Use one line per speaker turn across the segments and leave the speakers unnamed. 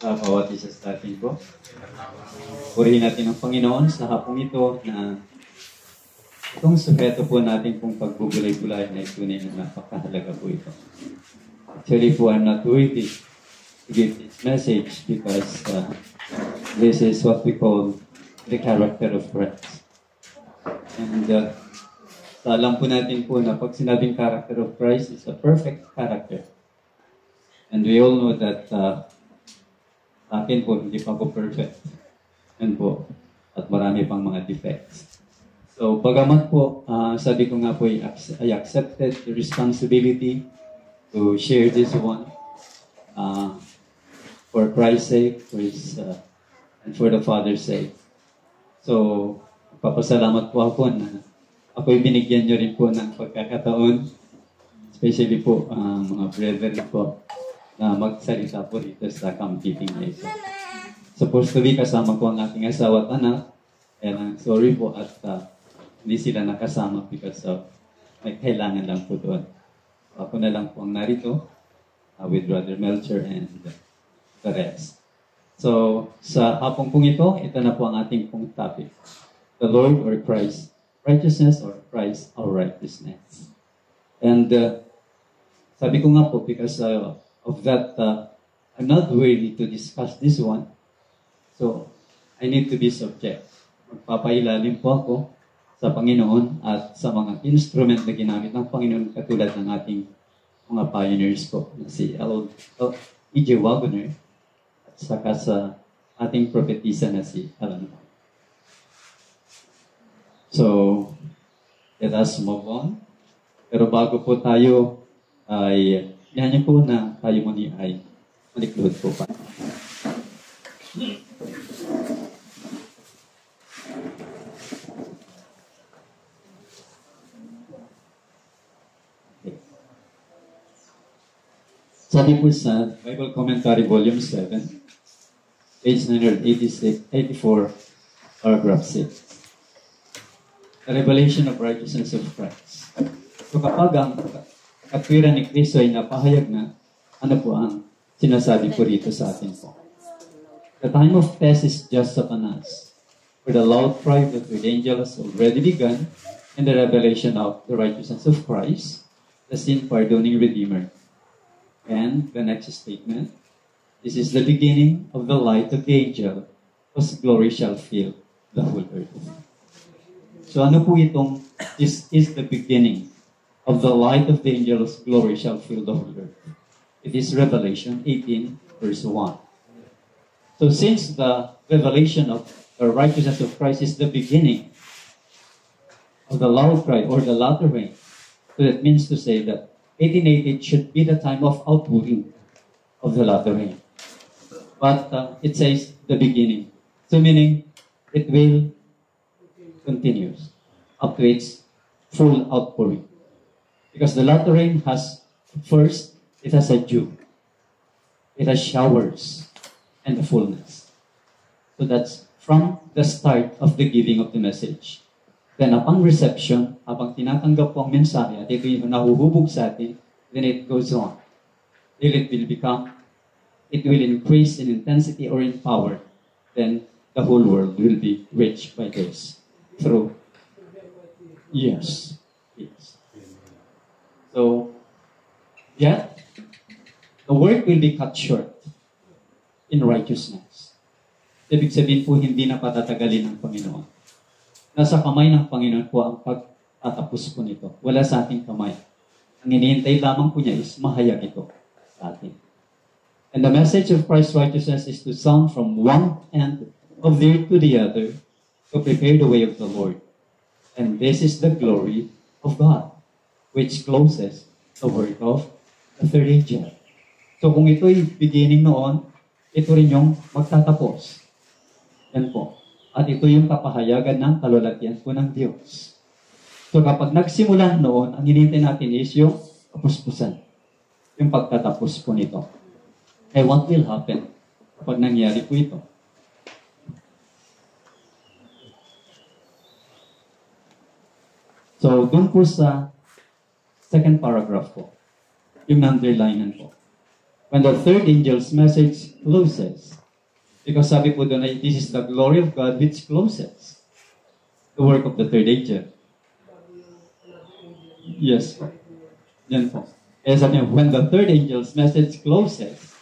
Sa bawat isa sa atin po. Purihin natin ang Panginoon sa hapong ito na itong sekreto po natin kung pagbubulay-bulay na tunay na napakahalaga po ito. Actually po, I'm not worthy to give this message because this is what we call the character of Christ. And alam po natin po na pag sinabing character of Christ is a perfect character. And we all know that akin po, hindi pa po perfect. Yan po. At marami pang mga defects. So, bagamat po, sabi ko nga po, I accepted the responsibility to share this one for Christ's sake, and for the Father's sake. So, papasalamat po ako na ako'y binigyan nyo rin po ng pagkakataon, especially po mga brethren po, na magsalita po dito sa camp-keeping na ito. Supposed to be kasama ko ang aking asawa at anak, and I'm sorry po at hindi sila nakasama because of may kailangan lang po doon. Ako na lang po ang narito with Brother Melcher and the rest. So, sa hapong pong ito na po ang ating pong topic. The Lord or Christ righteousness or Christ our righteousness. And sabi ko nga po because of that, I'm not worthy to discuss this one. So, I need to be subject. Magpapailalim po ako sa Panginoon at sa mga instrument na ginamit ng Panginoon katulad ng ating mga pioneers po na si E.J. Wagoner at saka sa ating propetisa na si Ellen White. So, let us move on. Pero bago po tayo ay yan po na tayo muli ay malikluhod po pa. Okay. Sabi po sa Bible Commentary Volume 7, page 984, paragraph 6. The revelation of righteousness of Christ. So kapag ang katwiran ni Kristo ay napahayag na, ano po ang sinasabi po rito sa atin po. The time of test is just upon us, for the loud cry of the angel has already begun, and the revelation of the righteousness of Christ, the sin-pardoning Redeemer. And the next statement, this is the beginning of the light of the angel, whose glory shall fill the whole earth. So ano po itong, this is the beginning of the light of the angel's glory shall fill the whole earth. It is Revelation 18, verse 1. So since the revelation of the righteousness of Christ is the beginning of the loud cry or the latter rain, so that means to say that 1888 should be the time of outpouring of the latter rain. But it says the beginning. So meaning it will continue up to its full outpouring. Because the latter rain has, first, it has a dew. It has showers and the fullness. So that's from the start of the giving of the message. Then upon reception, habang tinatanggap po ang mensahe at ito yung nahuhubog sa atin, then it goes on. Till it will increase in intensity or in power, then the whole world will be reached by this. Through years. Yes. So, yet, the work will be cut short in righteousness. Ibig sabihin po, hindi na patatagalin ng Panginoon. Nasa kamay ng Panginoon po ang pagtatapos po nito. Wala sa ating kamay. Ang hinihintay lamang po niya is mahayag ito sa atin. And the message of Christ's righteousness is to sound from one end of the earth to the other to prepare the way of the Lord. And this is the glory of God, which closes the work of the third angel. So kung ito'y beginning noon, ito rin yung magtatapos. Yan po. At ito yung kapahayagan ng kalulatian po ng Diyos. So kapag nagsimula noon, ang hinintay natin is yung kapuspusan. Yung pagtatapos po nito. And what will happen kapag nangyari po ito? So, dun po sa second paragraph po, yung underlinean po. when the third angel's message closes. Because sabi po doon ay, this is the glory of God which closes the work of the third angel. Yes po. Yan po. Kaya sabi niya, when the third angel's message closes,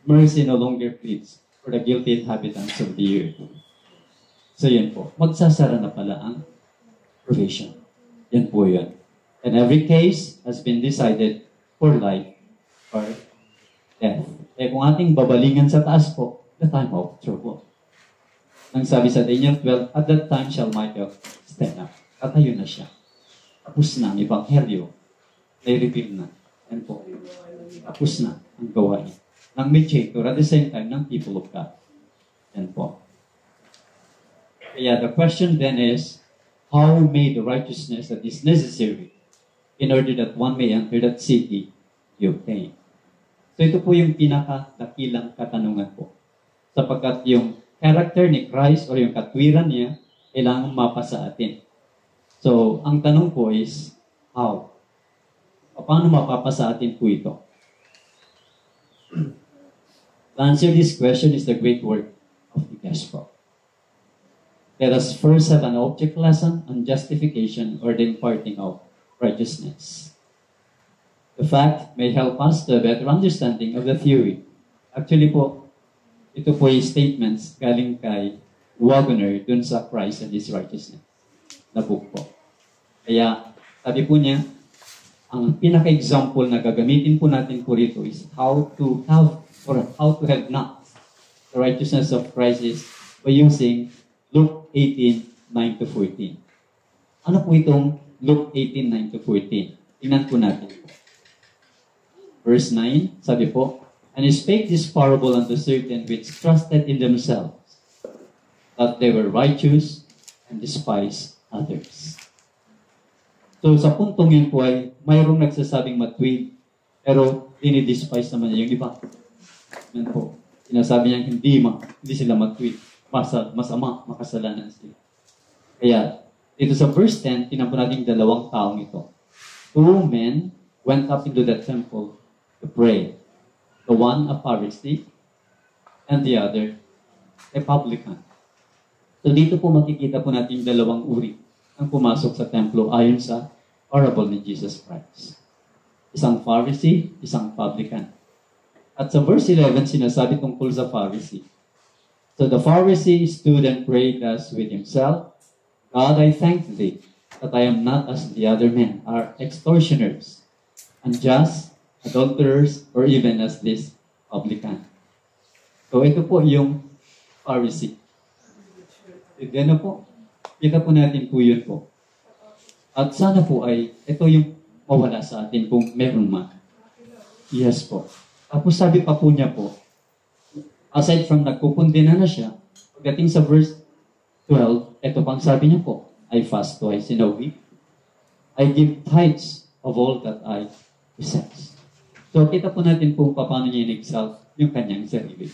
mercy no longer pleads for the guilty inhabitants of the earth. So yan po. Magsasara na pala ang provision. Yan po yun. And every case has been decided for life or death. Eh kung ating babalingan sa taas po, the time of trouble. Nang sabi sa Daniel 12, at that time shall Michael stand up. Tatayo na siya. Tapos na ang ebanghelyo. Na-reveal na. Yan po. Tapos na ang gawain ng mediator at the same time ng people of God. Yan po. Kaya the question then is, how may the righteousness that is necessary in order that one may enter that city be obtained? So ito po yung pinakadakilang katanungan po. Sapagkat yung character ni Christ o yung katwiran niya, kailangan mapasa atin. So, ang tanong po is, how? Paano mapapasa atin po ito? To answer this question is the great work of the gospel. Let us first have an object lesson on justification or the imparting of righteousness. The fact may help us to a better understanding of the theory. Actually po, ito po yung statements galing kay Wagner dun sa Christ and His righteousness na book po. Kaya, sabi po niya, ang pinaka-example na gagamitin po natin po rito is how to have not the righteousness of Christ is by using Luke 18:9-14. Ano po itong Luke 18:9-14? Tingnan po natin. Verse 9, sabi po, and he spake this parable unto certain which trusted in themselves, that they were righteous and despised others. So sa puntong yun po ay mayroong nagsasabing matuwid, pero dinidespise naman niya yung iba. Yan po. Sinasabi niya hindi sila matuwid. Masama, makasalanan sila. Kaya, dito sa verse 10, tinan po natin dalawang taong ito. Two men went up into the temple to pray. The one a Pharisee, and the other a publican. So dito po makikita po natin dalawang uri ang pumasok sa templo ayon sa parable ni Jesus Christ. Isang Pharisee, isang publican. At sa verse 11, sinasabi tungkol sa Pharisee. So the Pharisee stood and prayed thus with himself, God, I thank thee that I am not as the other men, are extortioners, unjust, adulterers, or even as this publican. So ito po yung Pharisee. Then po, kita po natin po yun po. At sana po ay ito yung mawala sa atin kung meron man. Yes po. Tapos sabi pa po niya po, aside from nagkukundina na siya, pagdating sa verse 12, ito pang sabi niya po, I fast twice in a week. I give tithes of all that I possess. So kita po natin kung paano niya in-exalt yung kanyang sarili.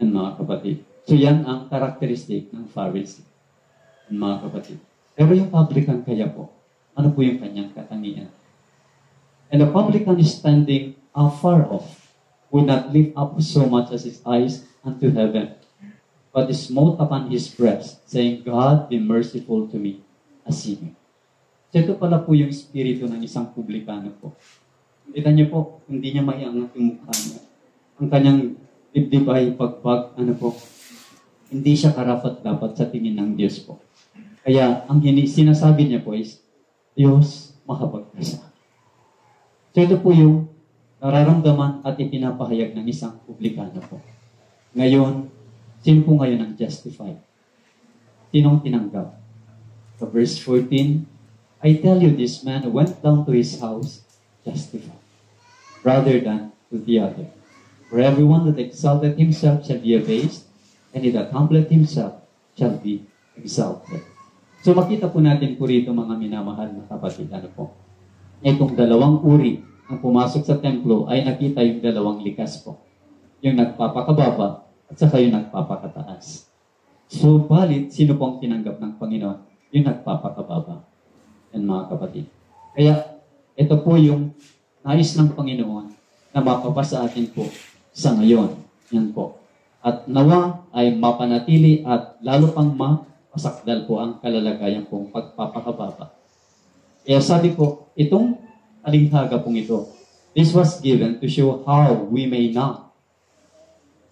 And mga kapatid. So yan ang karakteristik ng Pharisee. And mga kapatid. Pero yung publican kaya po, ano po yung kanyang katangian? And the publican is standing afar off, would not lift up so much as his eyes unto heaven, but smote upon his breast, saying, God, be merciful to me, a sinner. So ito pala po yung espiritu ng isang publikano po. Kita niyo po, hindi niya maiangat yung mukha niya. Ang kanyang dibdib ay pagbag, hindi siya karapat-dapat sa tingin ng Diyos po. Kaya ang sinasabi niya po is, Diyos, mahabag ka sa akin. So ito po yung nararamdaman at ipinapahayag ng isang publikano po. Ngayon, sino po ngayon ang justified? Sinong tinanggap? So verse 14, I tell you, this man went down to his house justified, rather than to the other. For everyone that exalted himself shall be abased, and he that humbleth himself shall be exalted. So makita po natin po rito mga minamahal na kapatid, itong dalawang uri ang pumasok sa templo ay nakita yung dalawang likas po. Yung nagpapakababa at saka yung nagpapakataas. So, balit, sino pong tinanggap ng Panginoon? Yung nagpapakababa. Yan mga kapatid. Kaya, ito po yung nais ng Panginoon na mapapasa atin po sa ngayon. Yan po. At nawa ay mapanatili at lalo pang mapasakdal po ang kalalagayan pong pagpapakababa. Kaya sabi po, itong talinghaga pong ito, this was given to show how we may not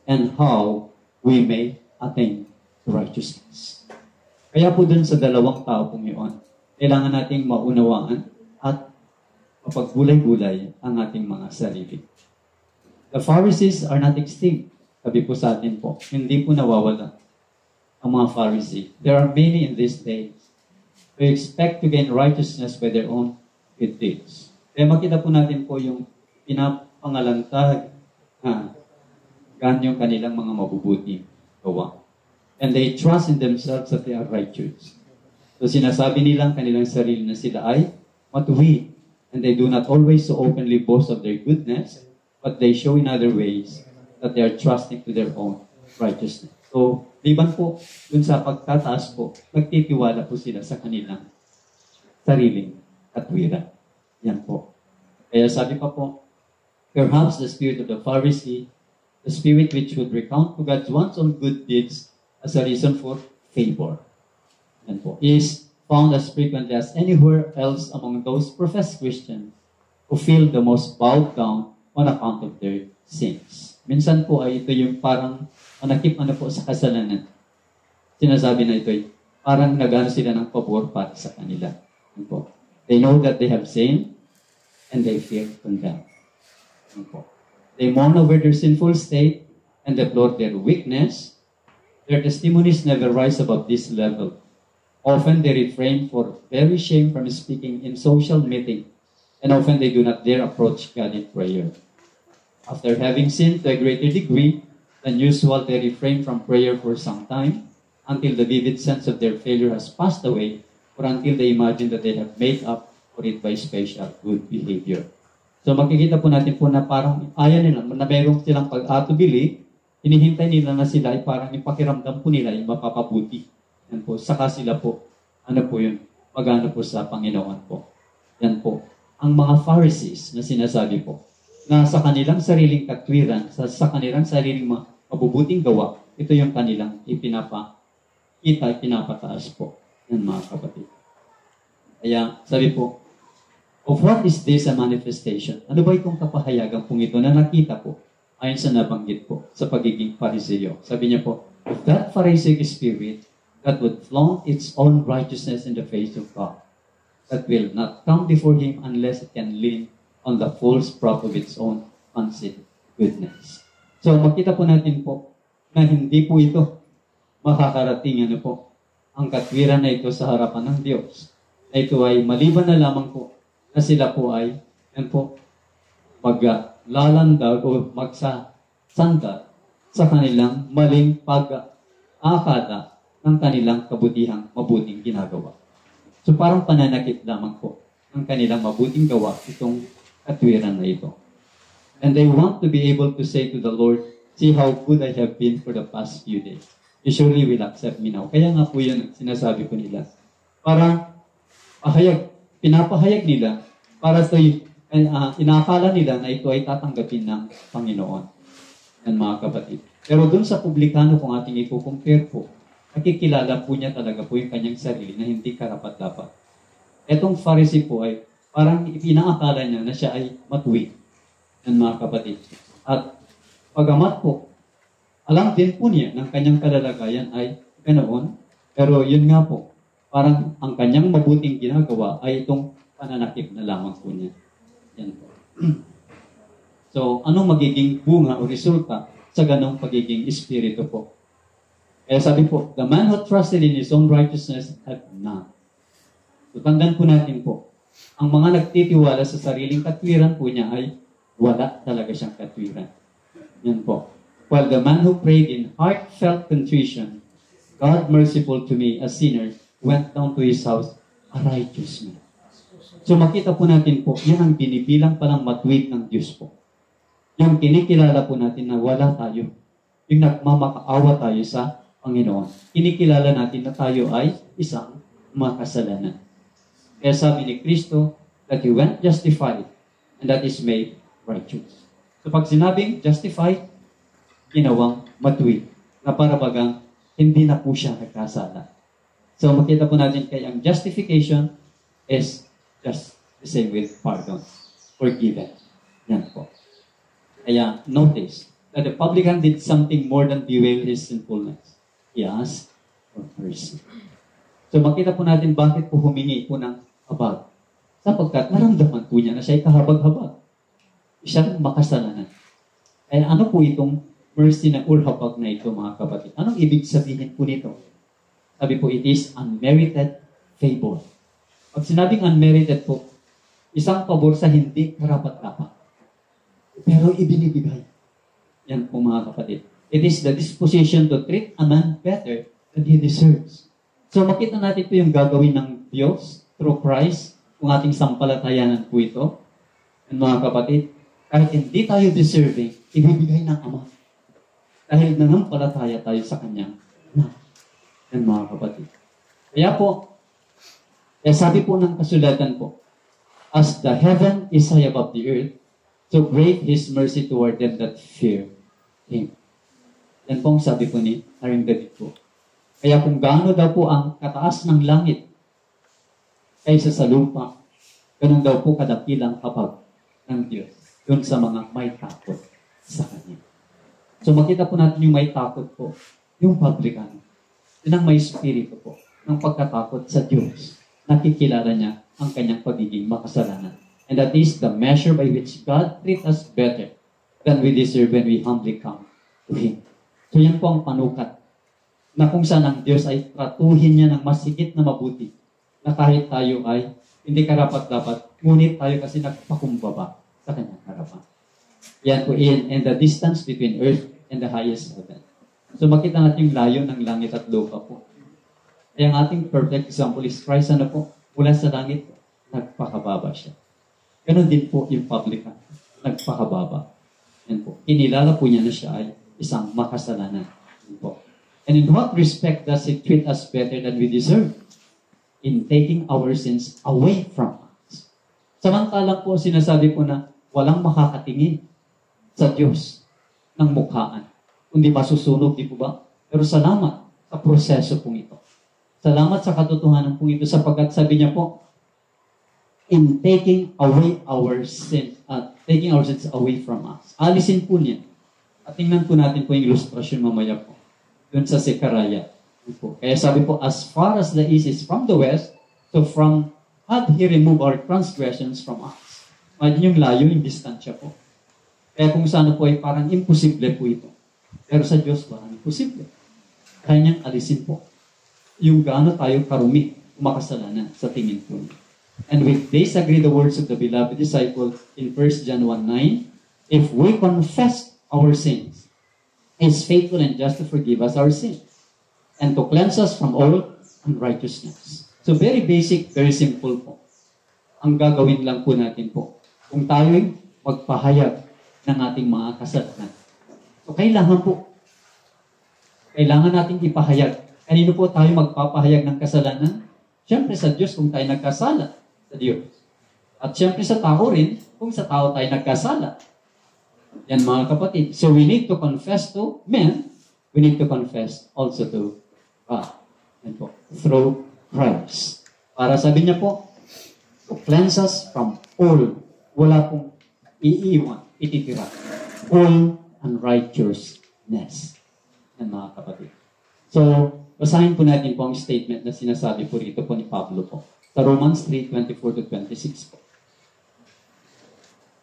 and how we may attain righteousness. Kaya po dun sa dalawang tao pong iyon, kailangan nating maunawaan at mapaggulay-gulay ang ating mga sarili. The Pharisees are not extinct. Sabi po sa atin po, hindi po nawawala ang mga Pharisee. There are many in these days who expect to gain righteousness by their own good deeds. Kaya makita po natin po yung pinapangalantag yung kanilang mga mabubuting gawa. And they trust in themselves that they are righteous. So sinasabi nilang kanilang sarili na sila ay matuwid. And they do not always so openly boast of their goodness, but they show in other ways that they are trusting to their own righteousness. So, liban po, dun sa pagtataas po, nagtitiwala po sila sa kanilang sariling katwiran. Yan po. Kaya sabi pa po, perhaps the spirit of the Pharisee, the spirit which would recount to God one's own good deeds as a reason for favor, yan po, is found as frequently as anywhere else among those professed Christians who feel the most bowed down on account of their sins. Minsan po ay ito yung parang manakip po sa kasalanan. Sinasabi na ito ay parang nagano sila ng pabor para sa kanila. Yan po. They know that they have sinned and they feel condemned. Yan po. They mourn over their sinful state and deplore their weakness. Their testimonies never rise above this level. Often they refrain for very shame from speaking in social meeting, and often they do not dare approach God in prayer. After having sinned to a greater degree than usual, they refrain from prayer for some time until the vivid sense of their failure has passed away, or until they imagine that they have made up for it by special good behavior. So makikita po natin po na parang ayaw nila, na mayroong silang pag-atubili, hinihintay nila na sila ay parang yung pakiramdam po nila ay mapapabuti. Yan po, saka sila po, magano po sa Panginoon po. Yan po. Ang mga Pharisees na sinasabi po, na sa kanilang sariling katwiran, sa kanilang sariling mabubuting gawa, ito yung kanilang pinapataas po. Yan mga kapatid. Kaya sabi po, of what is this a manifestation? Ano ba itong kapahayagan pong ito na nakita po ayon sa nabanggit po sa pagiging Fariseo? Sabi niya po, if that Pharisaic spirit that would flaunt its own righteousness in the face of God, that will not come before Him unless it can lean on the false prop of its own fancied goodness. So makita po natin po na hindi po ito makakarating ang katwiran na ito sa harapan ng Diyos. Na ito ay maliban na lamang po na sila po ay maglalandag o magsasanda sa kanilang maling pag-aakala ng kanilang mabuting ginagawa. So parang pananakit lamang po ng kanilang mabuting gawa itong katwiran na ito. And they want to be able to say to the Lord, see how good I have been for the past few days. You surely will accept me now. Kaya nga po yun sinasabi ko nila. Parang pinapahayag nila para sa inakala nila na ito ay tatanggapin ng Panginoon. Yan mga kapatid. Pero dun sa publikano kung ating i-compare po, nakikilala po niya talaga po yung kanyang sarili na hindi karapat-dapat. Etong Pharisee po ay parang inaakala niya na siya ay matuwid. Yan mga kapatid. At pagamat po, alam din po niya ng kanyang kalalagayan ay ganoon. Pero yun nga po, parang ang kanyang mabuting ginagawa ay itong pananakip na lamang po niya. Yan po. So, anong magiging bunga o resulta sa ganong pagiging espiritu po? Kaya sabi po, the man who trusted in his own righteousness had none. So, tandaan po natin po, ang mga nagtitiwala sa sariling katwiran po niya ay wala talaga siyang katwiran. Yan po. While the man who prayed in heartfelt contrition, God merciful to me, a sinner, went down to his house, a righteous man. So makita po natin po, yan ang binibilang palang matuwid ng Diyos po. Yung kinikilala po natin na wala tayo. Yung nagmamakaawa tayo sa Panginoon. Kinikilala natin na tayo ay isang makasalanan. Kaya sabi ni Kristo that He went justified and that is made righteous. So pag sinabing justified, ginawang matuwid. Na para bagang hindi na po siya nagkasala. So makita po natin kaya ang justification is just the same with pardon. Forgiven. Yan po. Kaya notice that the publican did something more than bewail his sinfulness. He asked for mercy. So makita po natin bakit po humingi po ng habag. Sapagkat naramdaman po niya na siya ay kahabag-habag. Siyang makasalanan. Kaya ano po itong mercy na habag na ito, mga kapatid? Anong ibig sabihin po nito? Sabi po, it is unmerited favor. Pag sinabing unmerited po, isang pabor sa hindi karapat-dapat. Pero ibinibigay. Yan po, mga kapatid. It is the disposition to treat a man better than he deserves. So makita natin po yung gagawin ng Diyos through Christ, kung ating sampalatayanan po ito. And mga kapatid, kahit hindi tayo deserving, ibibigay ng Ama. Dahil nanampalataya tayo sa Kanyang anak. Yan mga kapatid. Kaya po, sabi po ng kasulatan po, as the heaven is high above the earth, so great His mercy toward them that fear Him. Yan po ang sabi po ni Haring David po. Kaya kung gaano daw po ang kataas ng langit kaysa sa lupa, ganun daw po kadakilang habag ng Diyos yun sa mga may takot sa Kanya. So makita po natin yung may takot po, yung publican. Yun ang may spirito po ng pagkatakot sa Diyos. Nakikilala niya ang kanyang pagiging makasalanan. And that is the measure by which God treats us better than we deserve when we humbly come to Him. So yan po ang panukat na kung saan ang Diyos ay tratuhin niya ng masigit na mabuti na kahit tayo ay hindi karapat-dapat, ngunit tayo kasi nagpakumbaba sa kanyang harapan. Yan po and the distance between earth and the highest heaven. So makita natin yung layo ng langit at lupa po. Kaya ang ating perfect example is Christ, ano po? Mula sa langit, nagpakababa siya. Ganon din po yung publican, nagpakababa. Yan po. Kinilala po niya na siya ay isang makasalanan. Yan po. And in what respect does He treat us better than we deserve? In taking our sins away from us. Samantalang po sinasabi po na walang makakatingin sa Diyos ng mukhaan, kundi masusunog, di po ba? Pero salamat sa proseso pong ito. Salamat sa katotohanan pong ito sapagkat sabi niya po, in taking away our sins, taking our sins away from us. Alisin po niya. At tingnan po natin po yung illustration mamaya po. Doon sa Zechariah. Kaya sabi po, as far as the east is from the west, so from had He removed our transgressions from us. Imagine yung layo, yung distansya po. Kaya kung saan po ay parang imposible po ito. Pero sa Diyos parang imposible. Kaya niyang alisin po yung gaano tayo karumi, makasalanan sa tingin po niya. And with this agree the words of the beloved disciple in 1 John 1:9, if we confess our sins, He is faithful and just to forgive us our sins and to cleanse us from all unrighteousness. So very basic, very simple po. Ang gagawin lang po natin po, kung tayo'y magpahayag ng ating mga kasalanan. So kailangan nating ipahayag. Kanino po tayo magpapahayag ng kasalanan? Siyempre sa Diyos kung tayo nagkasala sa Diyos. At siyempre sa tao rin kung sa tao tayo nagkasala. Yan mga kapatid. So we need to confess to men. We need to confess also to God. Yan po. Through Christ. Para sabi niya po, to cleanse us from all. Wala pong iiwan, ititira. All unrighteousness. Yan mga kapatid. So, basahin po natin po ang statement na sinasabi po rito po ni Pablo po. Sa Romans 3:24-26 po.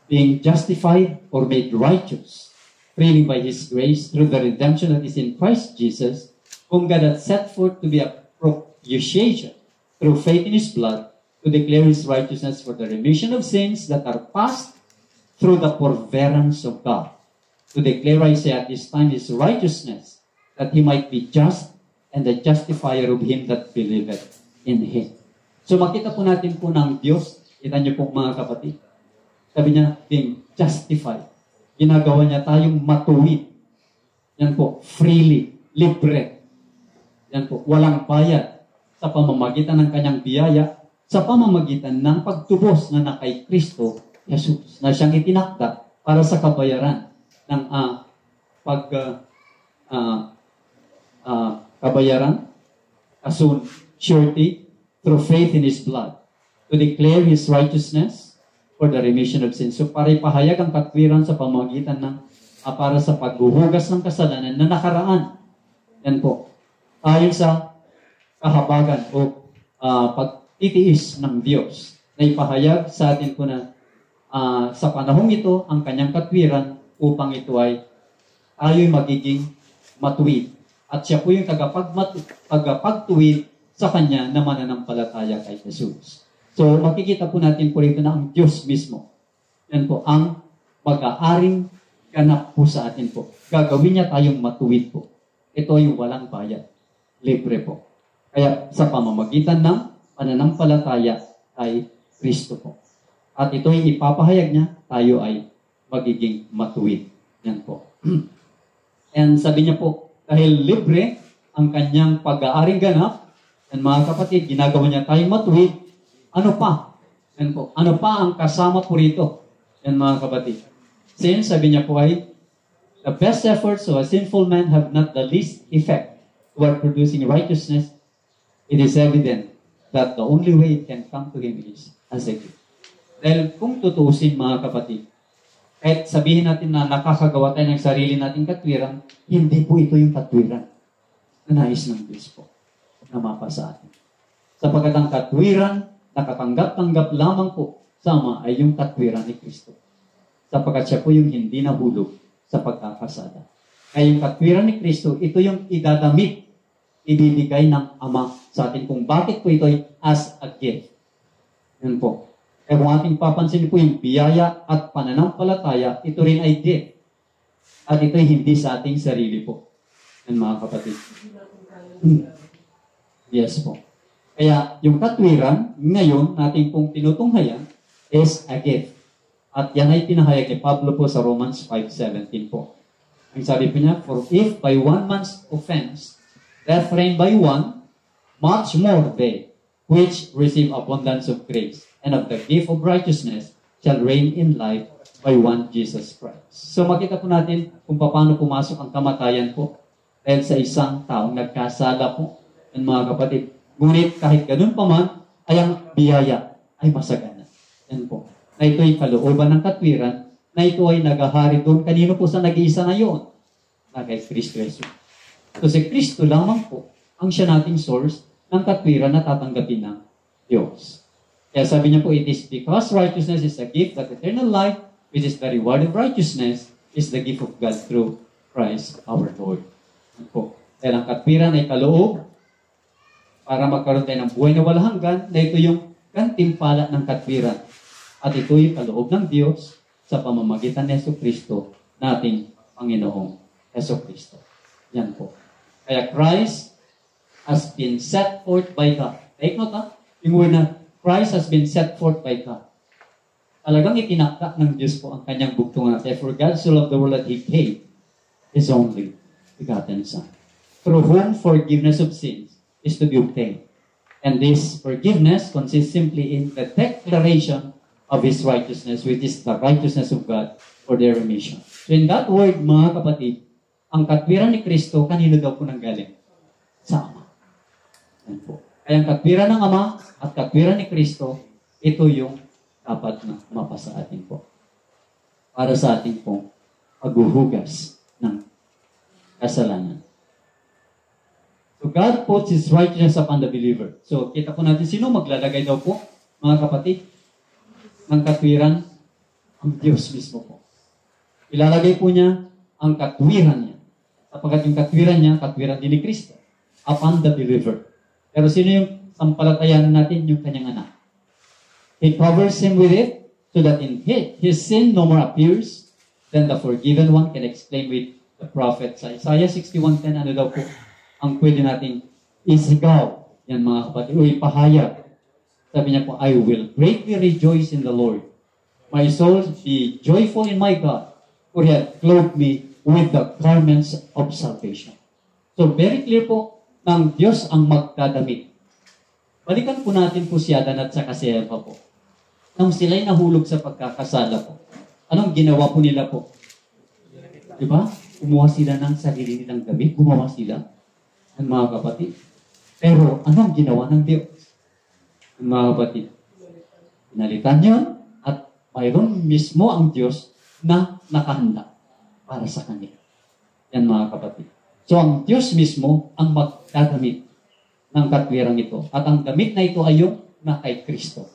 Being justified or made righteous freely by His grace through the redemption that is in Christ Jesus, whom God hath set forth to be a propitiation through faith in His blood, to declare His righteousness for the remission of sins that are past through the forbearance of God. To declare, I say, at this time His righteousness, that He might be just and the justifier of him that believeth in Him. So makita po natin po ng Diyos, kita niyo po mga kapatid, sabi niya, being justified. Ginagawa niya tayong matuwid. Yan po, freely, libre. Yan po, walang bayad sa pamamagitan ng kanyang biyaya, sa pamamagitan ng pagtubos na kay Kristo Jesus, na siyang itinakda para sa kabayaran ng kabayaran, asun, surety, through faith in His blood, to declare His righteousness for the remission of sins. So, para ipahayag ang katwiran sa pamamagitan ng para sa paghuhugas ng kasalanan na nakaraan. Yan po. Ayon sa kahabagan o pagtitiis ng Diyos na ipahayag sa atin po na sa panahong ito ang kanyang katwiran upang ito ay tayo'y magiging matuwid. At siya po yung tagapagtuwid sa kanya na mananampalataya kay Jesus. So, makikita po natin po rito na ang Diyos mismo, yan po, ang mag-aaring ganap po sa atin po. Gagawin niya tayong matuwid po. Ito ay walang bayad. Libre po. Kaya sa pamamagitan ng pananampalataya kay Kristo po. At ito ay ipapahayag niya, tayo ay magiging matuwid. Yan po. And sabi niya po, dahil libre ang kanyang pag-aaring ganap, and mga kapatid, ginagawa niya tayong matuwid, ano pa? Yan po. Ano pa ang kasama po rito? Yan mga kapatid. Sin, sabi niya po ay, the best efforts of a sinful man have not the least effect toward producing righteousness. It is evident that the only way it can come to Him is as a gift. Dahil kung tutuusin mga kapatid, kahit sabihin natin na nakakagawa tayo ng sarili nating katwiran, hindi po ito yung katwiran na nais ng Diyos po na mapasa atin. Sapagkat ang katwiran, nakatanggap-tanggap lamang po sama ay yung katwiran ni Kristo. Sapagkat siya po yung hindi nahulog sa pagkakasala. Kaya yung katwiran ni Kristo, ito yung idadamit, ibibigay ng Ama sa atin kung bakit po ito ay as a gift. Yan po. Kaya kung ating papansin po yung biyaya at pananampalataya, ito rin ay gift. At ito ay hindi sa ating sarili po. Yan mga kapatid. Yes po. Kaya yung katwiran, ngayon, nating pong tinutunghayan, is a gift. At yan ay pinahayag ni Pablo po sa Romans 5:17 po. Ang sabi po niya, for if by one man's offense, death reigned by one, much more they, which receive abundance of grace, and of the gift of righteousness, shall reign in life by one Jesus Christ. So makita po natin kung paano pumasok ang kamatayan po dahil sa isang taong nagkasala po ng mga kapatid. Ngunit kahit ganun pa man, ay ang biyaya ay masagana. Yan po. Na ito ay kalooban ng katwiran, na ito ay nagahari doon. Kanino po sa nag-iisa na yun? Na kay Kristo Jesus. So si Kristo lamang po ang siya nating source ng katwiran na tatanggapin ng Diyos. Kaya sabi niya po, it is because righteousness is a gift, that eternal life, which is the reward of righteousness, is the gift of God through Christ our Lord. Yan po. Dahil ang katwiran ay kaloob para magkaroon tayo ng buhay na walang hanggan, na ito yung gantimpala ng katwiran. At ito yung kaloob ng Diyos sa pamamagitan ni Jesucristo, nating Panginoong Jesucristo. Yan po. Kaya Christ has been set forth by God. Take note yung word na Christ has been set forth by God. Talagang itinakda ng Diyos po ang kanyang bugtungan. Kaya for God so loved the world that He gave His only begotten Son, through whom forgiveness of sins is to be obtained. And this forgiveness consists simply in the declaration of His righteousness, which is the righteousness of God for their remission. So in that word, mga kapatid, ang katwiran ni Kristo, kanino daw po nanggaling? Sa Ama. Yan po. Kaya ang katwiran ng Ama at katwiran ni Kristo, ito yung dapat na mapasa atin po. Para sa ating pong paghuhugas ng kasalanan. So God puts His righteousness upon the believer. So kita po natin, sino maglalagay daw po, mga kapatid, ng katwiran? Ang Diyos mismo po. Ilalagay po niya ang katwiran niya. Sapagkat yung katwiran niya, katwiran din ni Kristo, upon the believer. Pero sino yung sampalatayanan natin? Yung kanyang anak. He covers him with it, so that in his sin no more appears. Then the forgiven one can exclaim with the prophet sa Isaiah 61:10, ano daw po ang pwede nating isigaw. Yan mga kapatid, o ipahayag. Sabi niya po, I will greatly rejoice in the Lord. My soul be joyful in my God, for He hath clothed me with the garments of salvation. So very clear po, ng Diyos ang magdadamit. Balikan po natin po si Adan at saka si Eva po. Nang sila'y nahulog sa pagkakasala po. Anong ginawa po nila po? Diba? Kumuha sila ng sarili nilang gamit. Gumawa sila ng mga kapatid. Pero anong ginawa ng Diyos? Ng mga kapatid? Pinalitan yun at mayroon mismo ang Diyos na nakahanda para sa kanila. Yan mga kapatid. So ang Diyos mismo ang magdadamit ng katwirang ito. At ang damit na ito ay yung na kay Kristo.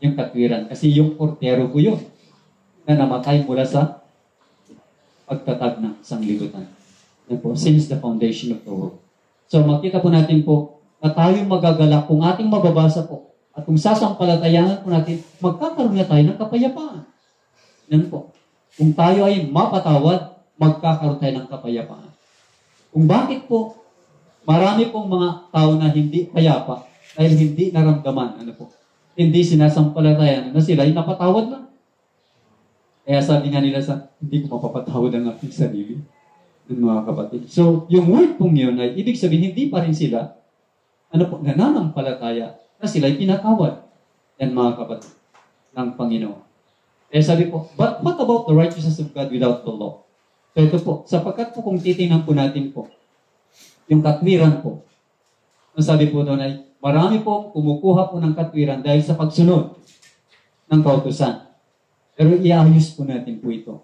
Yung katwiran. Kasi yung portero po yun na namatay mula sa pagtatag ng sanglibutan. Yan po, since the foundation of the world. So makita po natin po na tayo magagalak kung ating mababasa po at kung sasampalatayanan po natin, magkakaroon na tayo ng kapayapaan. Yan po. Kung tayo ay mapatawad, magkakaroon tayo ng kapayapaan. Kung bakit po, marami pong mga tao na hindi payapa dahil hindi naramdaman, hindi sinasampalatayanan na sila ay napatawad na. Kaya sabi nga nila hindi ko mapapatawad ang aking sarili ng mga kapatid. So, yung word pong yun ay ibig sabihin, hindi pa rin sila nananampalataya na sila ay pinatawad. Yan mga kapatid ng Panginoon. Kaya sabi po, but what about the righteousness of God without the law? So ito po, sapagkat po kung titingnan po natin po, yung katwiran po, ang sabi po doon ay, marami po kumukuha po ng katwiran dahil sa pagsunod ng kautusan. Pero iayos po natin po ito.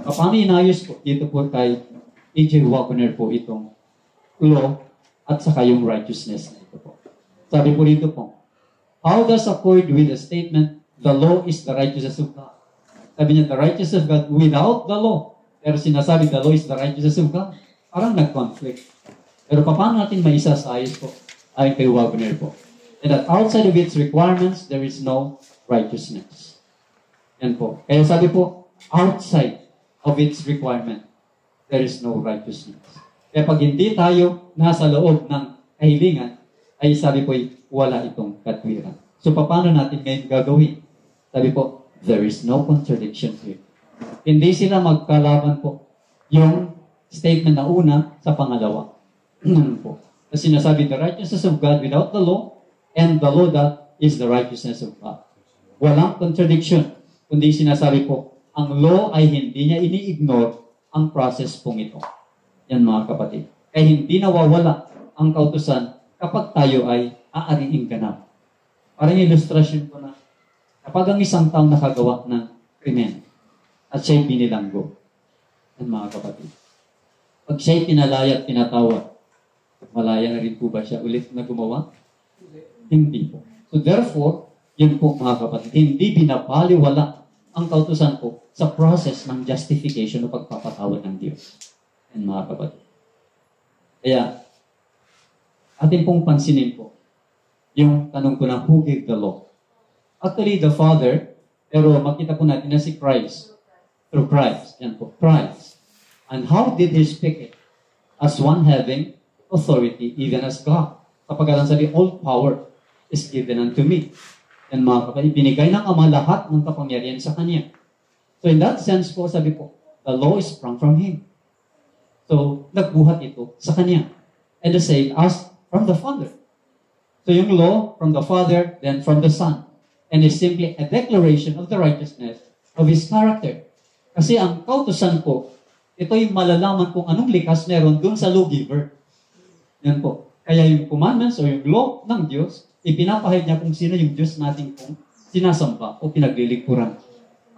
Paano inayos po? Dito po kay A.J. Wagner po itong law at saka yung righteousness na ito po. Sabi po dito po, how does accord with the statement, the law is the righteousness of God? Sabi niya, the righteousness of God without the law. Pero sinasabi, the law is the righteousness of God. Parang nag-conflict. Pero paano natin maisasayos po? Ayon kay Wagner po. And that outside of its requirements, there is no righteousness. Yan po. Kaya sabi po, outside of its requirement, there is no righteousness. Kaya pag hindi tayo nasa loob ng kahilingan, ay sabi po, wala itong katwiran. So, paano natin ngayon gagawin? Sabi po, there is no contradiction here. Hindi sila magkalaban po yung statement na una sa pangalawa. Po. Kasi sinasabi, the righteousness of God without the law, and the law that is the righteousness of God. Walang contradiction. Kundi sinasabi po, ang law ay hindi niya ini-ignore ang process pong ito. Yan mga kapatid. Kaya hindi nawawala ang kautusan kapag tayo ay aariing ganap. Parang ilustrasyon po na kapag ang isang taong nakagawa ng krimen at siya'y binilanggo. Yan mga kapatid. Pag siya'y pinalaya at pinatawad, malaya na rin po ba siya ulit na gumawa? Hindi po. So therefore, yun po mga kapatid, hindi binabaliwala ang kautusan po sa process ng justification o pagpapatawad ng Diyos. Yan mga kapatid. Kaya, atin pong pansinin po yung tanong ko na who gave the law? Actually, the Father, pero makita po natin na si Christ. Through Christ. Yan po, Christ. And how did He speak it? As one having authority, even as God. Kapag alam sabi, all power is given unto me. And mga kapatid, binigay ng Ama lahat ng kapangyarihan sa Kanya. So in that sense po, sabi po, the law is sprung from Him. So, nagbuhat ito sa Kanya. And the same as from the Father. So yung law from the Father, then from the Son. And it's simply a declaration of the righteousness of His character. Kasi ang kautusan po, ito'y malalaman kung anong likas meron dun sa lawgiver. Yan po. Kaya yung commandments o yung law ng Diyos, ipinapahid niya kung sino yung Diyos natin kung sinasamba o pinaglilingkuran.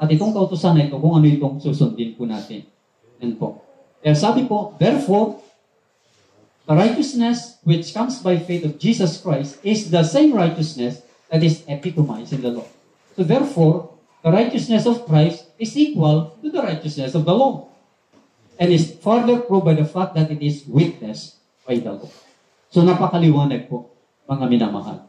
At itong kautusan na ito, kung ano itong susundin po natin. Yan po. Kaya sabi po, therefore, the righteousness which comes by faith of Jesus Christ is the same righteousness that is epitomized in the law. So therefore, the righteousness of Christ is equal to the righteousness of the law. And is further proved by the fact that it is witnessed by the law. So napakaliwanag po, mga minamahal.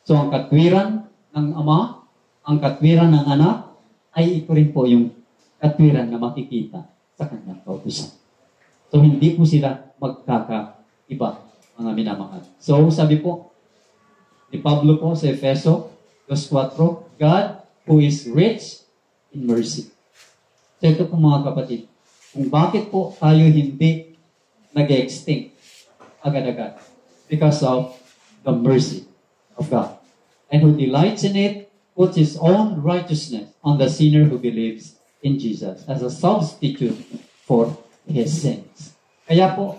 So ang katwiran ng Ama, ang katwiran ng Anak, ay ito rin po yung katwiran na makikita sa kanyang kautusan. So hindi po sila magkakaiba, mga minamahal. So sabi po ni Pablo po sa Efeso 2:4, God who is rich in mercy. So ito po mga kapatid, kung bakit po tayo hindi nag-extinct agad-agad? Because of the mercy of God. And who delights in it, puts His own righteousness on the sinner who believes in Jesus as a substitute for his sins. Kaya po,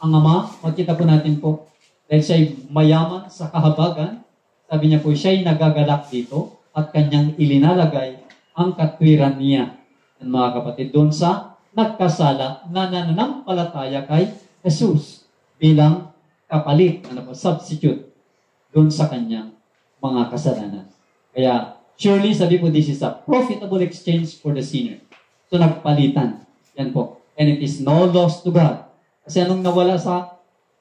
ang Ama, makita po natin po, dahil siya'y mayaman sa kahabagan, sabi niya po, siya'y nagagalak dito at kanyang ilinalagay ang katwiran niya. Yan mga kapatid, doon sa nagkasala na nananampalataya kay Jesus bilang kapalit, substitute doon sa kanyang mga kasalanan. Kaya, surely, sabi po, this is a profitable exchange for the sinner. So, nagpalitan. Yan po. And it is no loss to God. Kasi anong nawala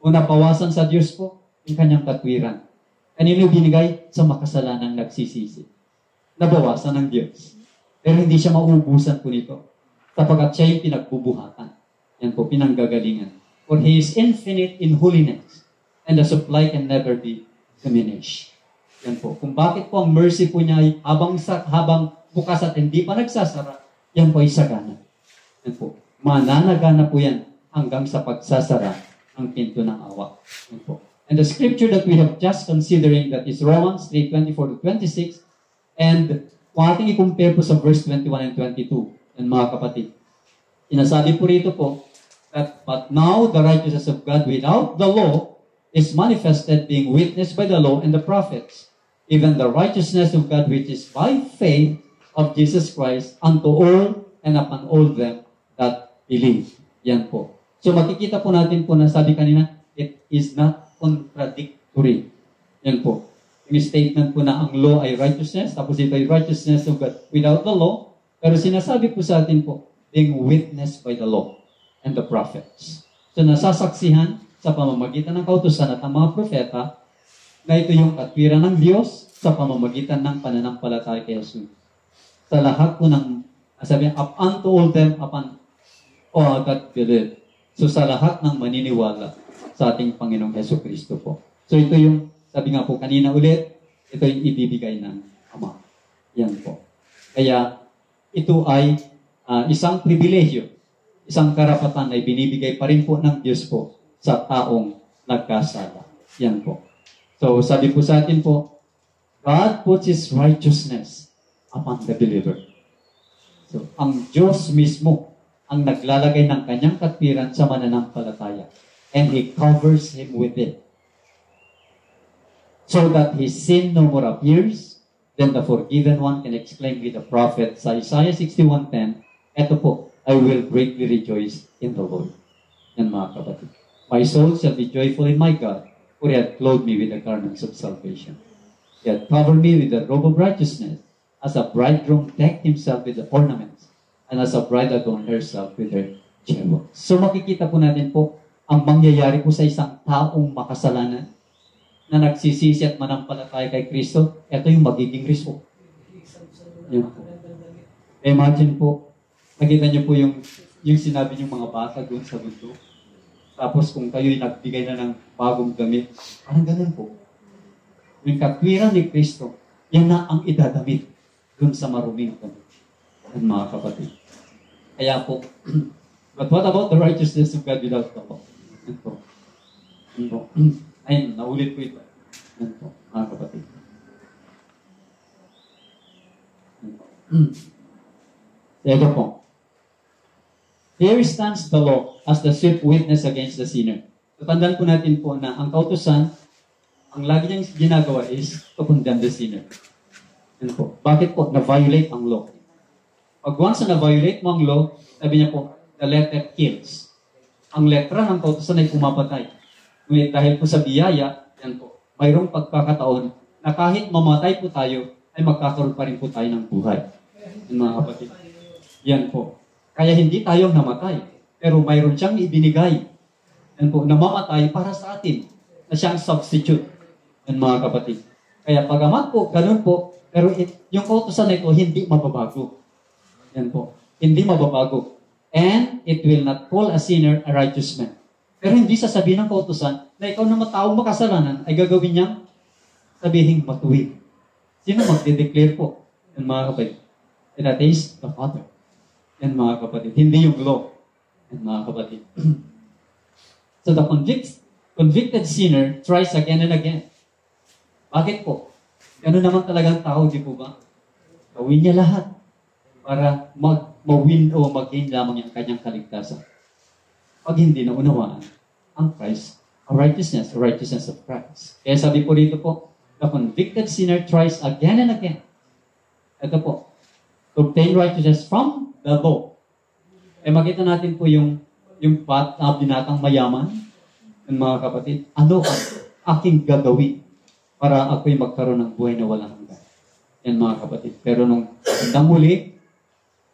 o napawasan sa Diyos po? Yung kanyang katwiran. Kanino binigay? Sa makasalanang nagsisisi. Nabawasan ng Diyos. Pero hindi siya mauubusan po nito. Sapagkat siya yung pinagbubuhatan. Yan po, pinanggagalingan. For He is infinite in holiness. And the supply can never be diminished. Yan po. Kung bakit po ang mercy po niya ay habang bukas at hindi pa nagsasara, yan po ay sagana. Yan po. Mananagana po yan hanggang sa pagsasara ng pinto ng awa. Yan po. And the scripture that we have just considering, that is Romans 3:24-26, and kung ating i-compare po sa verse 21 and 22, yan mga kapatid, inasabi po rito po, that but now the righteousness of God without the law is manifested, being witnessed by the law and the prophets, even the righteousness of God which is by faith of Jesus Christ unto all and upon all them that believe. Yan po. So makikita po natin po na sabi kanina, it is not contradictory. Yan po. Yung statement po na ang law ay righteousness, tapos ito ay righteousness of God without the law, pero sinasabi po sa atin po, being witnessed by the law and the prophets. So nasasaksihan sa pamamagitan ng kautusan at ang mga propeta na ito yung katwiran ng Diyos sa pamamagitan ng pananampalataya kay Jesus. Sa lahat po ng, sabi niya, up unto all them, upon all that believe. So sa lahat ng maniniwala sa ating Panginoong Hesus Kristo po. So ito yung, sabi nga po kanina ulit, ito yung ibibigay ng Ama. Yan po. Kaya ito ay isang pribilehyo, isang karapatan na binibigay pa rin po ng Diyos po sa taong nagkasala. Yan po. So sabi po sa atin po, God puts His righteousness upon the believer. So ang Diyos mismo ang naglalagay ng kanyang katwiran sa mananampalataya. And He covers him with it. So that his sin no more appears, then the forgiven one can exclaim with the prophet sa Isaiah 61:10, eto po, I will greatly rejoice in the Lord. Yan mga kapatid. My soul shall be joyful in my God, for He hath clothed me with the garments of salvation. He hath covered me with the robe of righteousness, as a bridegroom decked himself with the ornaments, and as a bride adorned herself with her jewels. So makikita po natin po, ang mangyayari po sa isang taong makasalanan, na nagsisisi at manampalataya kay Kristo, ito yung magiging result. Yan po. Imagine po, nakita niyo po yung sinabi niyong mga bata doon sa bundok. Tapos kung kayo'y nagbigay na ng bagong gamit, parang ganun po. Yung katwiran ni Kristo, yan na ang idadamit doon sa maruming gamit. Yan mga kapatid. Kaya po, but what about the righteousness of God without the law? Yan po. Yan po. Ayun, naulit po ito. Yan po, mga kapatid. Ito po. Here stands the law as the swift witness against the sinner. So, tandaan po natin po na ang kautusan, ang lagi niyang ginagawa is to condemn the sinner. Yan po. Bakit po? Na-violate ang law. Pag once na na-violate mo ang law, sabi niya po, the letter kills. Ang letra ng kautusan ay pumapatay. Ngunit dahil po sa biyaya, yan po, mayroong pagkakataon na kahit mamatay po tayo, ay magkakaroon pa rin po tayo ng buhay. Yan mga kapatid. Yan po. Kaya hindi tayo namatay, pero mayroon siyang ibinigay. Yan po, namamatay para sa atin, na siyang substitute. Yan mga kapatid. Kaya pagamat po, ganun po, pero yung kautusan na ito, hindi mababago. Yan po. Hindi mababago. And it will not call a sinner a righteous man. Pero hindi sasabihin ng kautusan na ikaw na taong makasalanan ay gagawin niyang sabihin matuwid. Sino magde-declare po? Yan mga kapatid. And that is the Father. Yan mga kapatid. Hindi yung law. Yan mga kapatid. So the convicted sinner tries again and again. Bakit po? Gano'n naman talagang tao, di po ba? Gawin niya lahat para ma-win o mag-gain lamang yung kanyang kaligtasan. Pag hindi na unawaan ang Christ, righteousness of Christ. Kaya sabi po rito po, the convicted sinner tries again and again. Ito po, to obtain righteousness from the law. Makita natin po yung path na binatang mayaman, ng mga kapatid, ano ang aking gagawin para ako'y magkaroon ng buhay na walang hanggan. Yan mga kapatid. Pero nung hanggang muli,